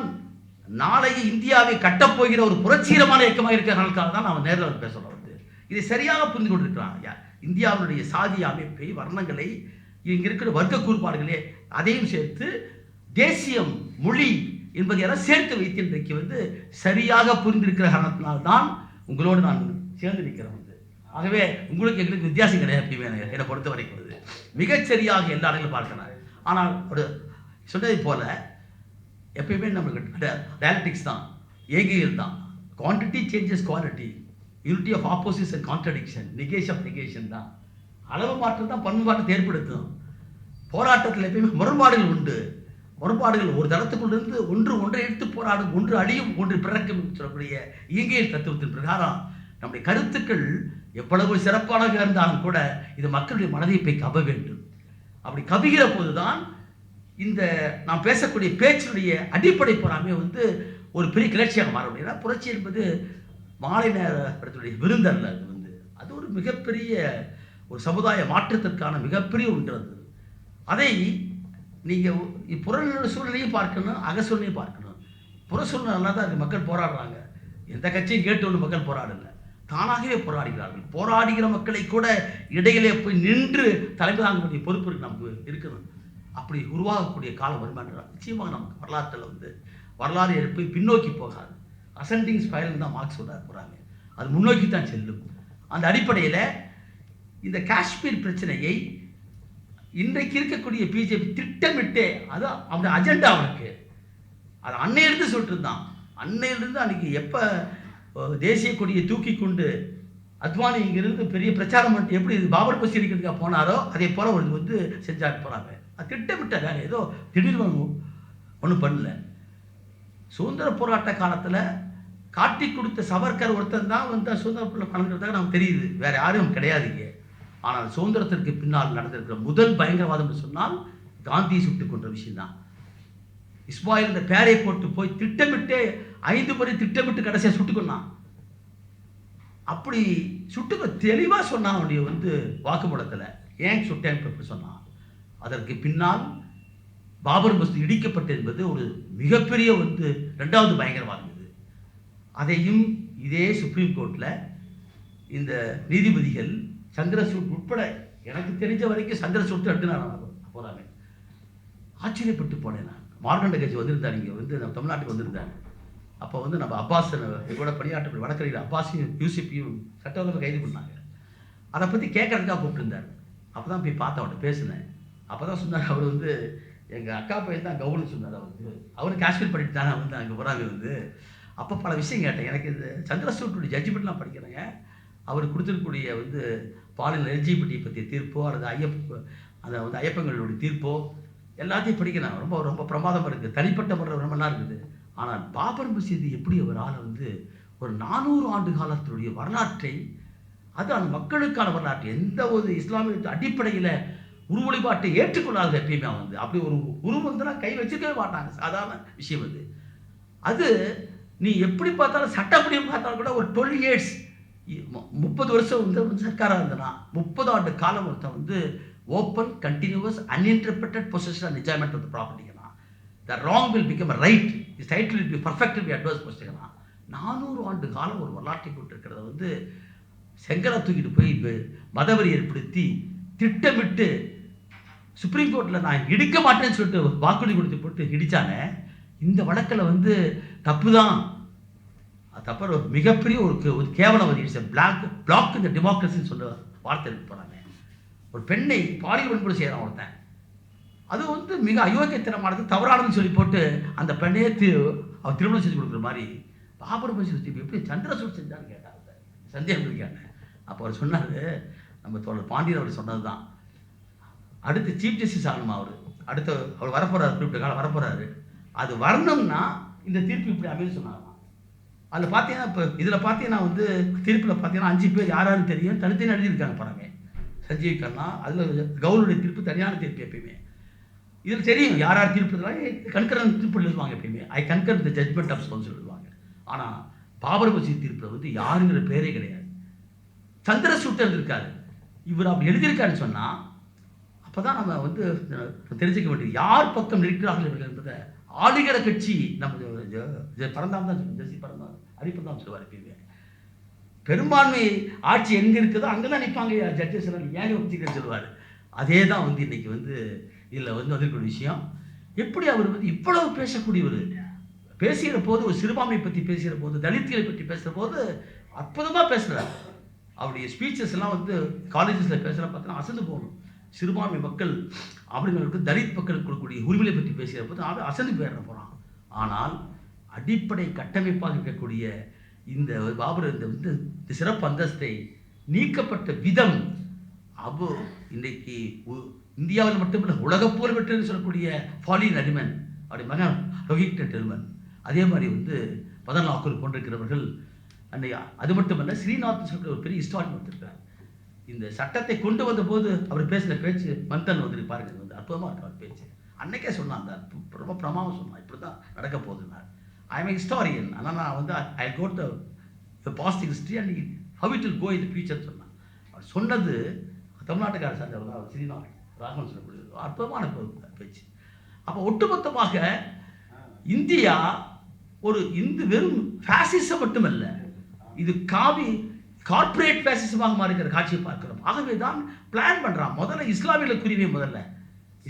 நாளைய இந்தியாவை கட்டப்போகிற ஒரு புரட்சிகரமான இயக்கமாக இருக்கிறதுனால தான் நான் நேரில் பேசுகிறேன். இதை சரியாக புரிந்து கொண்டிருக்கிறான். இந்தியாவுடைய சாதி அமைப்பை, வர்ணங்களை, இங்கே இருக்கிற வர்க்க கூறுபாடுகளே அதையும் சேர்த்து தேசியம், மொழி என்பதையெல்லாம் சேர்த்து வைத்து இன்றைக்கு வந்து சரியாக புரிந்திருக்கிற காரணத்தினால்தான் உங்களோடு நான் சேர்ந்து நிற்கிறேன். ஆகவே உங்களுக்கு எங்களுக்கு வித்தியாசம் கிடையாது. என்னை பொறுத்த வரைக்கும் மிகச்சரியாக எல்லா இடங்களும் பார்க்கிறாங்க. ஆனால் ஒரு சொன்னதை போல எப்பயுமே நம்மளுக்கு டயலக்டிக்ஸ் தான், ஏகியல் தான். Quantity changes quality, unity of opposites and contradiction, negation of negation தான். அளவு மாற்றம் தான் பண்பாட்டை ஏற்படுத்தும். போராட்டத்தில் எப்பயுமே முரண்பாடுகள் உண்டு. முரண்பாடுகள் ஒரு தளத்துக்குள்ளிருந்து ஒன்றை எடுத்து போராடும், ஒன்று அழியும், ஒன்று பிறக்கும் சொல்லக்கூடிய இயங்கியல் தத்துவத்தின் பிரகாரம் நம்முடைய கருத்துக்கள் எவ்வளவு சிறப்பானதாக இருந்தாலும் கூட இது மக்களுடைய மனதை போய் கவ வேண்டும். அப்படி கவிகிற போதுதான் இந்த நாம் பேசக்கூடிய பேச்சினுடைய அடிப்படை பொறாமே வந்து ஒரு பெரிய கிளர்ச்சியாக மாற முடியும். ஏன்னா புரட்சி என்பது மாலை நேரத்துடைய விருந்தல்ல. அது வந்து அது ஒரு மிகப்பெரிய ஒரு சமுதாய மாற்றத்திற்கான மிகப்பெரிய ஒன்று. அது அதை நீங்கள் புற சூழ்நிலையும் பார்க்கணும், அகசூழ்நிலையும் பார்க்கணும். புற சூழ்நிலை நல்லா தான் இருக்குது. மக்கள் போராடுறாங்க. எந்த கட்சியும் கேட்டு ஒன்று மக்கள் போராடலை, தானாகவே போராடுகிறார்கள். போராடுகிற மக்களை கூட இடையிலே போய் நின்று தலைமை தாங்க வேண்டிய பொறுப்பு நமக்கு இருக்கணும். அப்படி உருவாகக்கூடிய காலம் வருமானம் நிச்சயமாக நமக்கு வரலாற்றில் வந்து வரலாறு போய் பின்னோக்கி போகாது. அசெண்டிங் ஸ்பைரல் தான் மார்க்ஸ் சொல்ல போகிறாங்க. அது முன்னோக்கி தான் செல்லும். அந்த அடிப்படையில் இந்த காஷ்மீர் பிரச்சனையை இன்றைக்கு இருக்கக்கூடிய பிஜேபி திட்டமிட்டே, அது அவங்க அஜெண்டா அவனுக்கு. அது அன்னையிலிருந்து சொல்லிட்டு இருந்தான். அன்னையிலிருந்து அன்றைக்கி எப்போ தேசிய கொடியை தூக்கி கொண்டு அத்வானி இங்கிருந்து பெரிய பிரச்சாரம் பண்ணிட்டு எப்படி பாபர் மசூதி இருக்கிறதுக்காக போனாரோ அதே போல் ஒரு வந்து செஞ்சாங்க போகிறாங்க. அது திட்டமிட்ட வேலை. ஏதோ திடீர்னு ஒன்றும் பண்ணல. சுதந்திர போராட்ட காலத்தில் காட்டி கொடுத்த சவர்கர் ஒருத்தன் தான் வந்து சுதந்திர கலந்துக்கிறதாக நமக்கு தெரியுது. வேறு யாரும் கிடையாது இங்கே. ஆனால் சுதந்திரத்திற்கு பின்னால் நடந்திருக்கிற முதல் பயங்கரவாதம் சொன்னால் காந்தி சுட்டுக் கொண்ட விஷயம்தான். இஸ்மாயில் இந்த பேரை போட்டு போய் திட்டமிட்டு 5 முறை திட்டமிட்டு கடைசியாக சுட்டுக்கொண்டான். அப்படி சுட்டுக்க தெளிவாக சொன்னான் அவனுடைய வந்து வாக்குமூலத்தில். ஏன் சுட்டேன் எப்படி சொன்னான். அதற்கு பின்னால் பாபர் மசூதி இடிக்கப்பட்டு என்பது ஒரு மிகப்பெரிய வந்து 2வது பயங்கரவாதம். இது அதையும் இதே சுப்ரீம் கோர்ட்டில் இந்த நீதிபதிகள் சந்திரசூட் உட்பட எனக்கு தெரிஞ்ச வரைக்கும் சந்திரசூட் 2 நாள் போகிறாங்க. ஆச்சரியப்பட்டு போனேன் நான். மார்கண்ட கட்சி வந்திருந்தார், இங்கே வந்து நம்ம தமிழ்நாட்டுக்கு வந்திருந்தாங்க. அப்போ வந்து நம்ம அப்பாஸ் கூட பணியாற்ற வழக்கறிஞர் அப்பாஸையும் யூசிப்பையும் சட்டவர்கள் கைது பண்ணாங்க. அதை பற்றி கேட்கறதுக்காக கூப்பிட்டுருந்தார். அப்போ தான் போய் பார்த்தேன், அவர்கிட்ட பேசினேன். அப்போ தான் சொன்னார், அவர் வந்து எங்கள் அக்கா பையன் தான் கவுன்னு சொன்னார். அவரு காஷ்மீர் படிட்டு தானே வந்து அங்கே போகிறாங்க வந்து. அப்போ பல விஷயம் கேட்டேன். எனக்கு இந்த சந்திரசூட்டுடைய ஜட்ஜ்மெண்ட்லாம் படிக்கிறேங்க. அவர் கொடுத்துருக்கூடிய வந்து பாலியல் எல்ஜிபிடி பற்றிய தீர்ப்போ அல்லது அதை வந்து ஐயப்பங்களுடைய தீர்ப்போ எல்லாத்தையும் படிக்கிறேன். ரொம்ப ரொம்ப பிரமாதமாக இருக்குது. தனிப்பட்ட முறை ரொம்ப நல்லா இருக்குது. ஆனால் பாபர் மசூதி எப்படி ஒரு ஆளை வந்து ஒரு 400 ஆண்டு காலத்தினுடைய வரலாற்றை, அது அந்த மக்களுக்கான வரலாற்று, எந்த ஒரு இஸ்லாமிய அடிப்படையில் உருவழிபாட்டை ஏற்றுக்கொள்ளாத எப்பயுமே வந்து அப்படி ஒரு உருவம் வந்து கை வச்சுக்கவே மாட்டாங்க. சாதாரண விஷயம் அது. அது நீ எப்படி பார்த்தாலும் சட்டப்படியும் பார்த்தாலும் கூட ஒரு 12 years 30 வருஷம் வந்து சர்க்காராக இருந்தனா 30 ஆண்டு காலம் ஒருத்தன் வந்து open continuous uninterrupted possession and enjoyment of the ப்ராப்பர்ட்டிங்கன்னா the wrong will become a right, this right will be perfect be adverse பொசிஷன்னா 400 ஆண்டு காலம் ஒரு வரலாற்றை கொண்டிருக்கிறத வந்து செங்கலை தூக்கிட்டு போய் மதவெறி ஏற்படுத்தி திட்டமிட்டு சுப்ரீம் கோர்ட்டில் நான் இடிக்க மாட்டேன்னு சொல்லிட்டு வாக்குறுதி கொடுத்து போட்டு இடித்தானே. இந்த வழக்கில் வந்து தப்பு தான், அதுக்கப்புறம் மிகப்பெரிய ஒரு கேவலவாதி பிளாக் இந்த டெமோக்ரஸின்னு சொல்ல வார்த்தை இருக்கு போகிறாங்க. ஒரு பெண்ணை பாலியல் வன்கொடுமை செய்கிறான் ஒருத்தன். அது வந்து மிக அயோக்கியத்தனமானது, தவறானதுன்னு சொல்லி போட்டு அந்த பெண்ணையே அவர் திருமணம் செஞ்சு கொடுக்குற மாதிரி பாபர் மசூதி எப்படி சந்திரசூட் செஞ்சான்னு கேட்டாங்க. சந்தேகம் இருக்காங்க. அப்போ அவர் சொன்னார், நம்ம தோழர் பாண்டியன் அவர் சொன்னது தான். அடுத்து சீஃப் ஜஸ்டிஸ் ஆகணுமா அடுத்து அவர் வரப்போறாரு, குறிப்பிட்ட காலம் வரப்போறாரு. அது வரணும்னா இந்த தீர்ப்பு இப்படி அமைன்னு சொன்னாங்க. அதில் பார்த்தீங்கன்னா இப்போ இதில் பார்த்தீங்கன்னா வந்து தீர்ப்பில் பார்த்தீங்கன்னா 5 பேர் யாராருன்னு தெரியும், தனித்தனி எழுதியிருக்காங்க படமே. சஞ்சீவ் கண்ணா, அதில் கவுனுடைய தீர்ப்பு தனியான தீர்ப்பு எப்பயுமே. இதில் தெரியும் யார் யார் தீர்ப்பு கன்கரன் தீர்ப்பு எழுதுவாங்க எப்பயுமே. ஐ கன்கர் தி ஜட்மெண்ட் ஆஃப் ஸ்போன்ஸ் எழுதுவாங்க. ஆனால் பாபர் மசூதி தீர்ப்பில் வந்து யாருங்கிற பேரே கிடையாது. சந்திரசூட்டர் இருக்காரு. இவர் அப்படி எழுதியிருக்காருன்னு சொன்னால் அப்போ தான் நம்ம வந்து தெரிஞ்சுக்க வேண்டியது யார் பக்கம் இருக்கிறார்கள் இவர்கள் என்பதை. ஆளுகிற கட்சி நம்ம பரந்தாம் தான் சொல்லுவோம், ஜெசி பரந்தாம் அரிப்பந்தான் சொல்லுவார் எப்பயுமே. பெரும்பான்மை ஆட்சி எங்கே இருக்குதோ அங்கே தான் நிற்பாங்க ஜட்ஜஸ் எல்லாம், ஏன் வச்சுக்கிறேன்னு சொல்லுவார். அதே தான் வந்து இன்னைக்கு வந்து இதில் வந்து வந்திருக்கிற விஷயம். எப்படி அவர் வந்து இவ்வளவு பேசக்கூடியவர், பேசுகிற போது ஒரு சிறுபான்மை பற்றி பேசுகிற போது, தலித்துகளை பற்றி பேசுகிற போது அற்புதமாக பேசுகிறார். அவருடைய ஸ்பீச்சஸ் எல்லாம் வந்து காலேஜஸில் பேசுகிற பார்த்தீங்கன்னா அசந்து போகணும். சிறுபான்மை மக்கள் அப்படிங்களுக்கு தலித் மக்களுக்கு கொடுக்கக்கூடிய உரிமையை பற்றி பேசுகிற போது அவன் அசந்து போகிறான். ஆனால் அடிப்படை கட்டமைப்பாக இருக்கக்கூடிய இந்த பாபர் இந்த வந்து சிறப்பு அந்தஸ்தை நீக்கப்பட்ட விதம் அபு இன்றைக்கு இந்தியாவில் மட்டுமல்ல உலகப் புகழ் பெற்று சொல்லக்கூடிய ஃபாலின் அரிமன் அப்படி மகன் ரோஹித் டெல்மன், அதே மாதிரி வந்து பதன் லாக்கூர் போன்றிருக்கிறவர்கள் அன்னையா. அது மட்டுமல்ல, ஸ்ரீநாத் சொல்கிற ஒரு பெரிய ஹிஸ்டாரிக் வந்திருக்கார். இந்த சட்டத்தை கொண்டு வந்த போது அவர் பேசின பேச்சு மந்தன் வந்து பாருங்க, வந்து அற்புதமாக இருக்கு அவர் பேச்சு. அன்னைக்கே சொன்னான், அந்த ரொம்ப பிரமாவும் சொன்னான், இப்படி தான் நடக்க போகுதுன்னார். ஐ எம் ஹிஸ்டாரியன், ஆனால் நான் வந்து I quote the positive history and how it will go in the future சொன்னான். அவர் சொன்னது தமிழ்நாட்டுக்கார சார்ந்தவர் தான், அவர் ஸ்ரீநாத் ராகவன் சொல்லக்கூடியது அற்புதமான பேச்சு. அப்போ ஒட்டுமொத்தமாக இந்தியா ஒரு வெறும் ஃபேசிசம் மட்டுமல்ல, இது கார்ப்பரேட் ஃபேசிசமாக மாறுகிற காட்சியை பார்க்கிறோம். ஆகவே தான் பிளான் பண்ணுறான். முதல்ல இஸ்லாமியில் குறிவே முதல்ல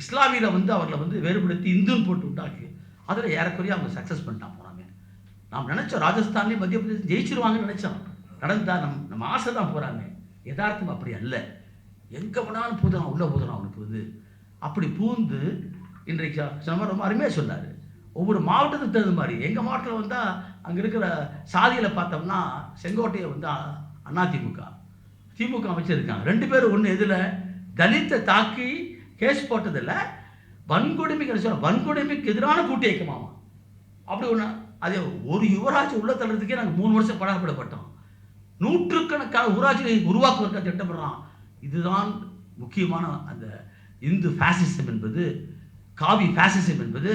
இஸ்லாமியில் வந்து அவர்களை வந்து வேறுபடுத்தி இந்துன்னு போட்டு விட்டாக்கு அதில் ஏறக்குறைய அவங்க சக்ஸஸ் பண்ணிட்டான் போனாங்க. நாம் நினச்சோம் ராஜஸ்தான்லேயும் மத்திய பிரதேசம் ஜெயிச்சிருவாங்கன்னு நினச்சோம். நடந்தா நம்ம ஆசை தான் போகிறாங்க. யதார்த்தம் அப்படி அல்ல. எங்கே வேணாலும் போதும் உள்ளே போதும் அவனுக்கு வந்து அப்படி பூந்து இன்றைக்கு சொன்ன ரொம்ப அருமையாக சொன்னார். ஒவ்வொரு மாவட்டத்துக்கு தகுந்த மாதிரி எங்கள் மாவட்டத்தில் வந்தால் அங்கே இருக்கிற சாதியில் பார்த்தோம்னா செங்கோட்டையை வந்து திமுக அமைச்சர் இருக்காங்க. 2 பேரும் ஒன்று எதில் தலித்தை தாக்கி கேஸ் போட்டதில்லை, வன்கொடுமைக்கு எதிரான கூட்டு இயக்கமாமா. அப்படி ஒன்று அதே ஒரு யுவராஜ் உள்ள தள்ளுறதுக்கே நாங்கள் 3 வருஷம் படாப்படப்பட்டோம். நூற்றுக்கணக்கான ஊராட்சிகளை உருவாக்குவதற்காக திட்டமிடுறோம். இதுதான் முக்கியமான அந்த இந்து ஃபேசிசம் என்பது, காவி ஃபேசிசம் என்பது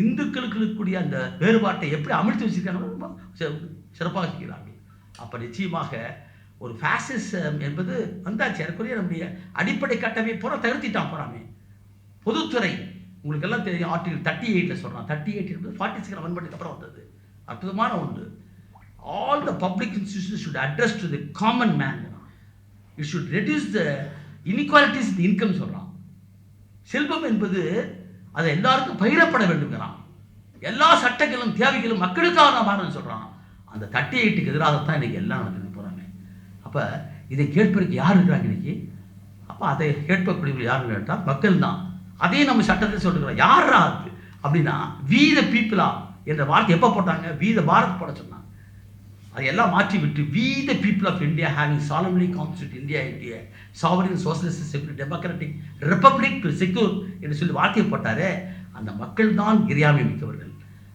இந்துக்களுக்கு இருக்கக்கூடிய அந்த வேறுபாட்டை எப்படி அமிழ்த்தி வச்சிருக்காங்க ரொம்ப சிறப்பாக செய்கிறார்கள். அப்போ நிச்சயமாக ஒரு ஃபேசிசம் என்பது வந்தாச்சு. ஏறக்குறைய நம்முடைய அடிப்படை கட்டமைப்பு பூரா தகர்த்திட்டான் போறாமே. பொதுத்துறை உங்களுக்கு எல்லாம் தெரியும், ஆர்டிகல் 38 சொல்கிறான். 38 என்பது 46 அமெண்ட்மெண்ட்டுக்கு அப்புறம் வந்தது. அற்புதமான ஒன்று. All the public institutions should address to the common man. It should reduce the inequalities in income சொல்கிறான். செல்வம் என்பது அதை எல்லாருக்கும் பகிரப்பட வேண்டுங்கிறான். எல்லா சட்டங்களும் தேவைகளும் மக்களுக்காக நான் மாறணும்னு சொல்கிறான். அந்த 38க்கு எதிராகத்தான் இன்னைக்கு எல்லாம் நடந்துட்டு போகிறாங்க. அப்போ இதை கேட்பதற்கு யார் இருக்கிறாங்க இன்னைக்கு? அப்போ அதை கேட்பக்கூடியவர்கள் யாருன்னு கேட்டால் மக்கள் தான். அதே நம்ம சட்டத்தை சொல்லிக்கிறோம். யாரா இருக்கு அப்படின்னா வி த பீப்புளா என்ற வார்த்தை எப்போ போட்டாங்க? வி த பாரத் போட சொன்னாங்க. அதையெல்லாம் மாற்றி விட்டு we the people of India having solemnly constitute India India sovereign socialist secure democratic republic to secure என்று சொல்லி வார்த்தையை போட்டாரே, அந்த மக்கள் தான் இறையாமை மிக்கவர்கள்.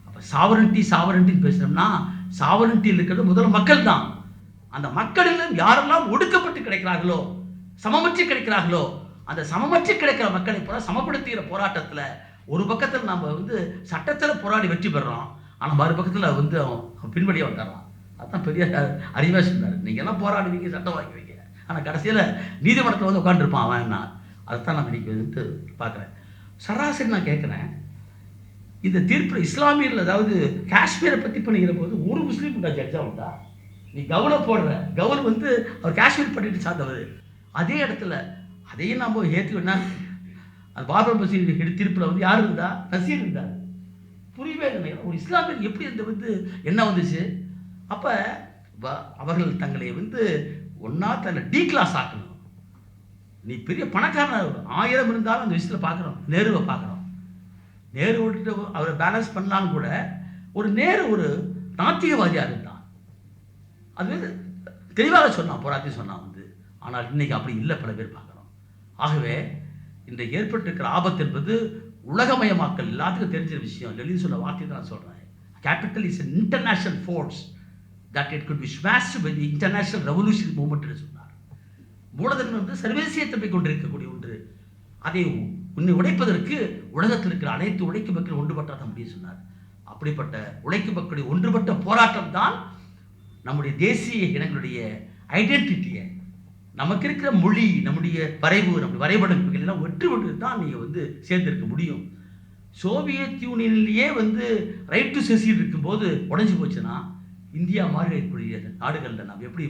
அப்போ சாவரன்ட்டின்னு பேசுனோம்னா சாவரன்ட்டியில் இருக்கிறது முதல்ல மக்கள் தான். அந்த மக்களிலும் யாரெல்லாம் ஒடுக்கப்பட்டு கிடைக்கிறார்களோ, சமமற்று கிடைக்கிறார்களோ, அந்த சமமற்று கிடைக்கிற மக்களை பூரா சமப்படுத்துகிற போராட்டத்தில் ஒரு பக்கத்தில் நம்ம வந்து சட்டத்தில் போராடி வெற்றி பெறுறோம், ஆனால் மறுபக்கத்தில் வந்து அவன் பின்படியே வந்துடுறான். அதுதான் பெரிய அறிவாக சொன்னார். நீங்கள் எல்லாம் போராடுவீங்க, சட்டம் வாங்குவீங்க, ஆனால் கடைசியில் நீதிமன்றத்தில் வந்து உட்காந்துருப்பான் அவன். என்ன அதைத்தான் நான் இன்னைக்கு வந்து பார்க்குறேன். சராசரி நான் கேட்குறேன், இந்த தீர்ப்பில் இஸ்லாமியர்கள் அதாவது காஷ்மீரை பற்றி பண்ணிக்கிற போது ஒரு முஸ்லீம் உண்டா ஜட்ஜாக உண்டா? நீ கவலை போடுற கவல் வந்து அவர் காஷ்மீர் பட்டிட்டு சார்ந்தவர். அதே இடத்துல அதையும் நம்ம ஏற்றுக்கணும்னா அது பாபர் மசூதி தீர்ப்பில் வந்து யார் இருந்தா? நசீர் இருந்தார். புரியவே இல்லை. ஒரு இஸ்லாமியர் எப்படி இந்த வந்து என்ன வந்துச்சு? அப்போ அவர்கள் தங்களை வந்து ஒன்றா தன்னை டீ கிளாஸ் ஆக்கணும். நீ பெரிய பணக்காரன் 1000 இருந்தாலும் அந்த விஷயத்தில் பார்க்குறோம். நேருவை பார்க்குறோம். நேரு விட்டுட்டு அவரை பேலன்ஸ் பண்ணலான்னு கூட நேரு ஒரு நாத்திகவாதியாக இருந்தான். அது தெளிவாக சொன்னான், போராட்டி சொன்னான் வந்து. ஆனால் இன்னைக்கு அப்படி இல்லை, பல பேர் பார்க்குறோம். ஆகவே இன்றைக்கு ஏற்பட்டிருக்கிற ஆபத்து என்பது உலகமயமாக்கல். எல்லாத்துக்கும் தெரிஞ்ச விஷயம். லெனின் சொன்ன வார்த்தை தான் நான் சொல்கிறேன். Capital is an international force that it could be smashed by the international revolution movement என்று சொன்னார். மூலதனம் வந்து சர்வதேசியத்தன்மை கொண்டிருக்கக்கூடிய ஒன்று. அதை உடைப்பதற்கு உலகத்தில் இருக்கிற அனைத்து உழைக்கும் மக்கள் ஒன்றுபட்டால் தான் முடியும் சொன்னார். அப்படிப்பட்ட உழைக்கும் மக்களுடைய ஒன்றுபட்ட போராட்டம் தான் நம்முடைய தேசிய இனங்களுடைய ஐடென்டிட்டியை, நமக்கு இருக்கிற மொழி, நம்முடைய வரைவு, நம்முடைய வரைபடங்கள் எல்லாம் ஒன்று தான் நீங்கள் வந்து சேர்ந்திருக்க முடியும். சோவியத் யூனியன்லேயே வந்து ரைட் டு செசீட் இருக்கும்போது உடஞ்சி போச்சுன்னா இந்தியா மாதிரி இருக்கக்கூடிய நாடுகளில் நாம் எப்படி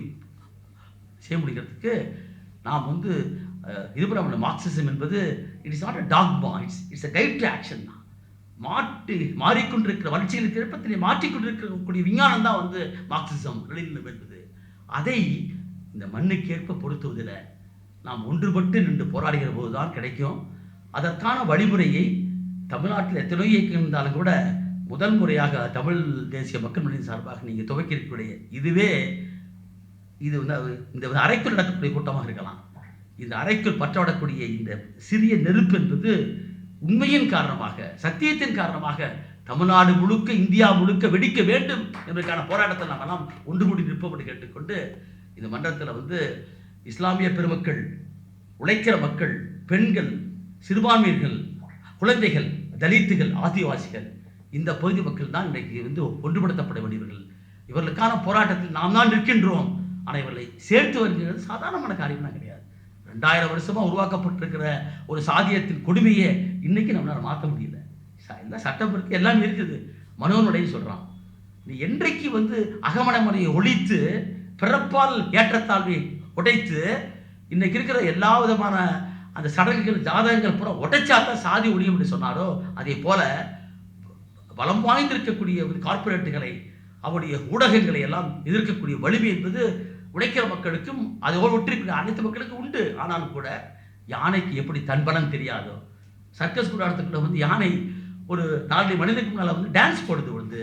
செய்ய முடிகிறதுக்கு நாம் வந்து இது பண்ண மார்க்சிசம் என்பது it is not a dogma, it's a guide to action தான். மாறிக்கொண்டிருக்கிற வளர்ச்சிகளுக்கு ஏற்பத்திலே மாற்றிக்கொண்டிருக்கக்கூடிய விஞ்ஞானம் தான் வந்து மார்க்சிசம் லெனினிசம் என்பது. அதை இந்த மண்ணுக்கேற்ப பொருத்துவதில் நாம் ஒன்றுபட்டு நின்று போராடுகிற போது தான் கிடைக்கும். அதற்கான வழிமுறையை தமிழ்நாட்டில் எத்தனையோ இயக்கம் இருந்தாலும் கூட முதல் முறையாக தமிழ் தேசிய மக்கள் முன்னணி சார்பாக நீங்கள் துவக்கியிருக்கக்கூடிய இது வந்து இந்த அறைக்குள் நடக்கக்கூடிய கூட்டமாக இருக்கலாம். இந்த அறைக்குள் பற்றவிடக்கூடிய இந்த சிறிய நெருப்பு என்பது உண்மையின் காரணமாக, சத்தியத்தின் காரணமாக தமிழ்நாடு முழுக்க, இந்தியா முழுக்க வெடிக்க வேண்டும் என்பதற்கான போராட்டத்தை நாம் எல்லாம் ஒன்று கூடி நிற்போம் என்று கேட்டுக்கொண்டு, இந்த மன்றத்தில் வந்து இஸ்லாமிய பெருமக்கள், உழைக்கிற மக்கள், பெண்கள், சிறுபான்மையினர்கள், குழந்தைகள், தலித்துகள், ஆதிவாசிகள், இந்த பகுதி மக்கள் தான் இன்றைக்கு வந்து ஒன்றுபடுத்தப்பட வேண்டியவர்கள். இவர்களுக்கான போராட்டத்தில் நாம் தான் நிற்கின்றோம். ஆனால் இவர்களை சேர்த்து வருகிறது சாதாரணமான காரியம்லாம் கிடையாது. 2000 வருஷமாக உருவாக்கப்பட்டிருக்கிற ஒரு சாதியத்தின் கொடுமையை இன்னைக்கு நம்மளால் மாற்ற முடியல. எல்லாம் சட்டம் இருக்கு, எல்லாம் இருக்குது. மனோனுடைய சொல்கிறான், நீ என்றைக்கு வந்து அகமணமுறையை ஒழித்து பிறப்பால் ஏற்றத்தாழ்வை உடைத்து இன்னைக்கு இருக்கிற எல்லா விதமான அந்த சடங்குகள், ஜாதகங்கள் பூரா உடைச்சாத்தான் சாதி ஒழியும் என்று சொன்னாரோ, அதே போல பலம் வாய்ந்திருக்கக்கூடிய கார்பரேட்டுகளை, அவருடைய ஊடகங்களை எல்லாம் எதிர்க்கக்கூடிய வலிமை என்பது உழைக்கிற மக்களுக்கும் அதோடு ஒற்றிருக்கிற அனைத்து மக்களுக்கும் உண்டு. ஆனாலும் கூட யானைக்கு எப்படி தன் பலம் தெரியாதோ, சர்க்கஸ் கூடாரத்துக்குள்ள வந்து யானை ஒரு 4 மனிதனுக்கு முன்னால் வந்து டான்ஸ் போடுது வந்து,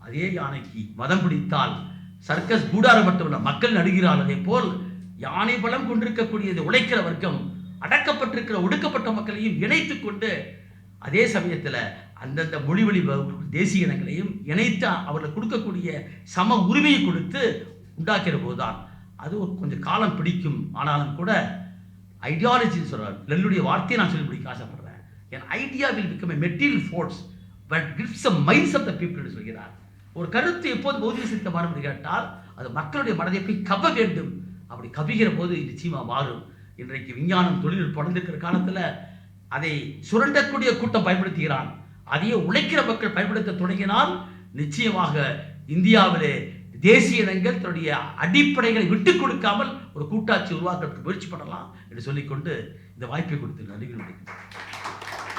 அதே யானைக்கு மதம் பிடித்தால் சர்க்கஸ் கூடாரம் மட்டுமல்ல மக்கள் நடுகிறாள். அதே போல் யானை பலம் கொண்டிருக்கக்கூடிய உழைக்கிற வர்க்கம் அடக்கப்பட்டிருக்கிற ஒடுக்கப்பட்ட மக்களையும் இணைத்து கொண்டு, அதே சமயத்தில் அந்தந்த மொழிவழி தேசிய இனங்களையும் இணைத்து அவர்களுக்கு கொடுக்கக்கூடிய சம உரிமையை கொடுத்து உண்டாக்கிற போதுதான் அது கொஞ்சம் காலம் பிடிக்கும். ஆனாலும் கூட ஐடியாலஜின்னு சொல்கிறார். என்னுடைய வார்த்தையை நான் சொல்லி முடிக்க ஆசைப்படுறேன். An idea will become a material force but gives a minds of the people என்று சொல்கிறார். ஒரு கருத்து எப்போது பௌதிக சித்தமான என்று கேட்டால் அது மக்களுடைய மனதை போய் கவ வேண்டும். அப்படி கவிகிற போது நிச்சயமாக மாறும். இன்றைக்கு விஞ்ஞானம், தொழில்நுட்பம் வளர்ந்திருக்கிற காலத்தில் அதை சுரண்டக்கூடிய கூட்டம் பயன்படுத்துகிறான். அதையே உழைக்கிற மக்கள் பயன்படுத்த தொடங்கினால் நிச்சயமாக இந்தியாவிலே தேசிய இனங்கள் தன்னுடைய அடிப்படைகளை விட்டுக் கொடுக்காமல் ஒரு கூட்டாட்சி உருவாக்குறதுக்கு முயற்சி பண்ணலாம் என்று சொல்லிக்கொண்டு இந்த வாய்ப்பை கொடுத்து நன்றி.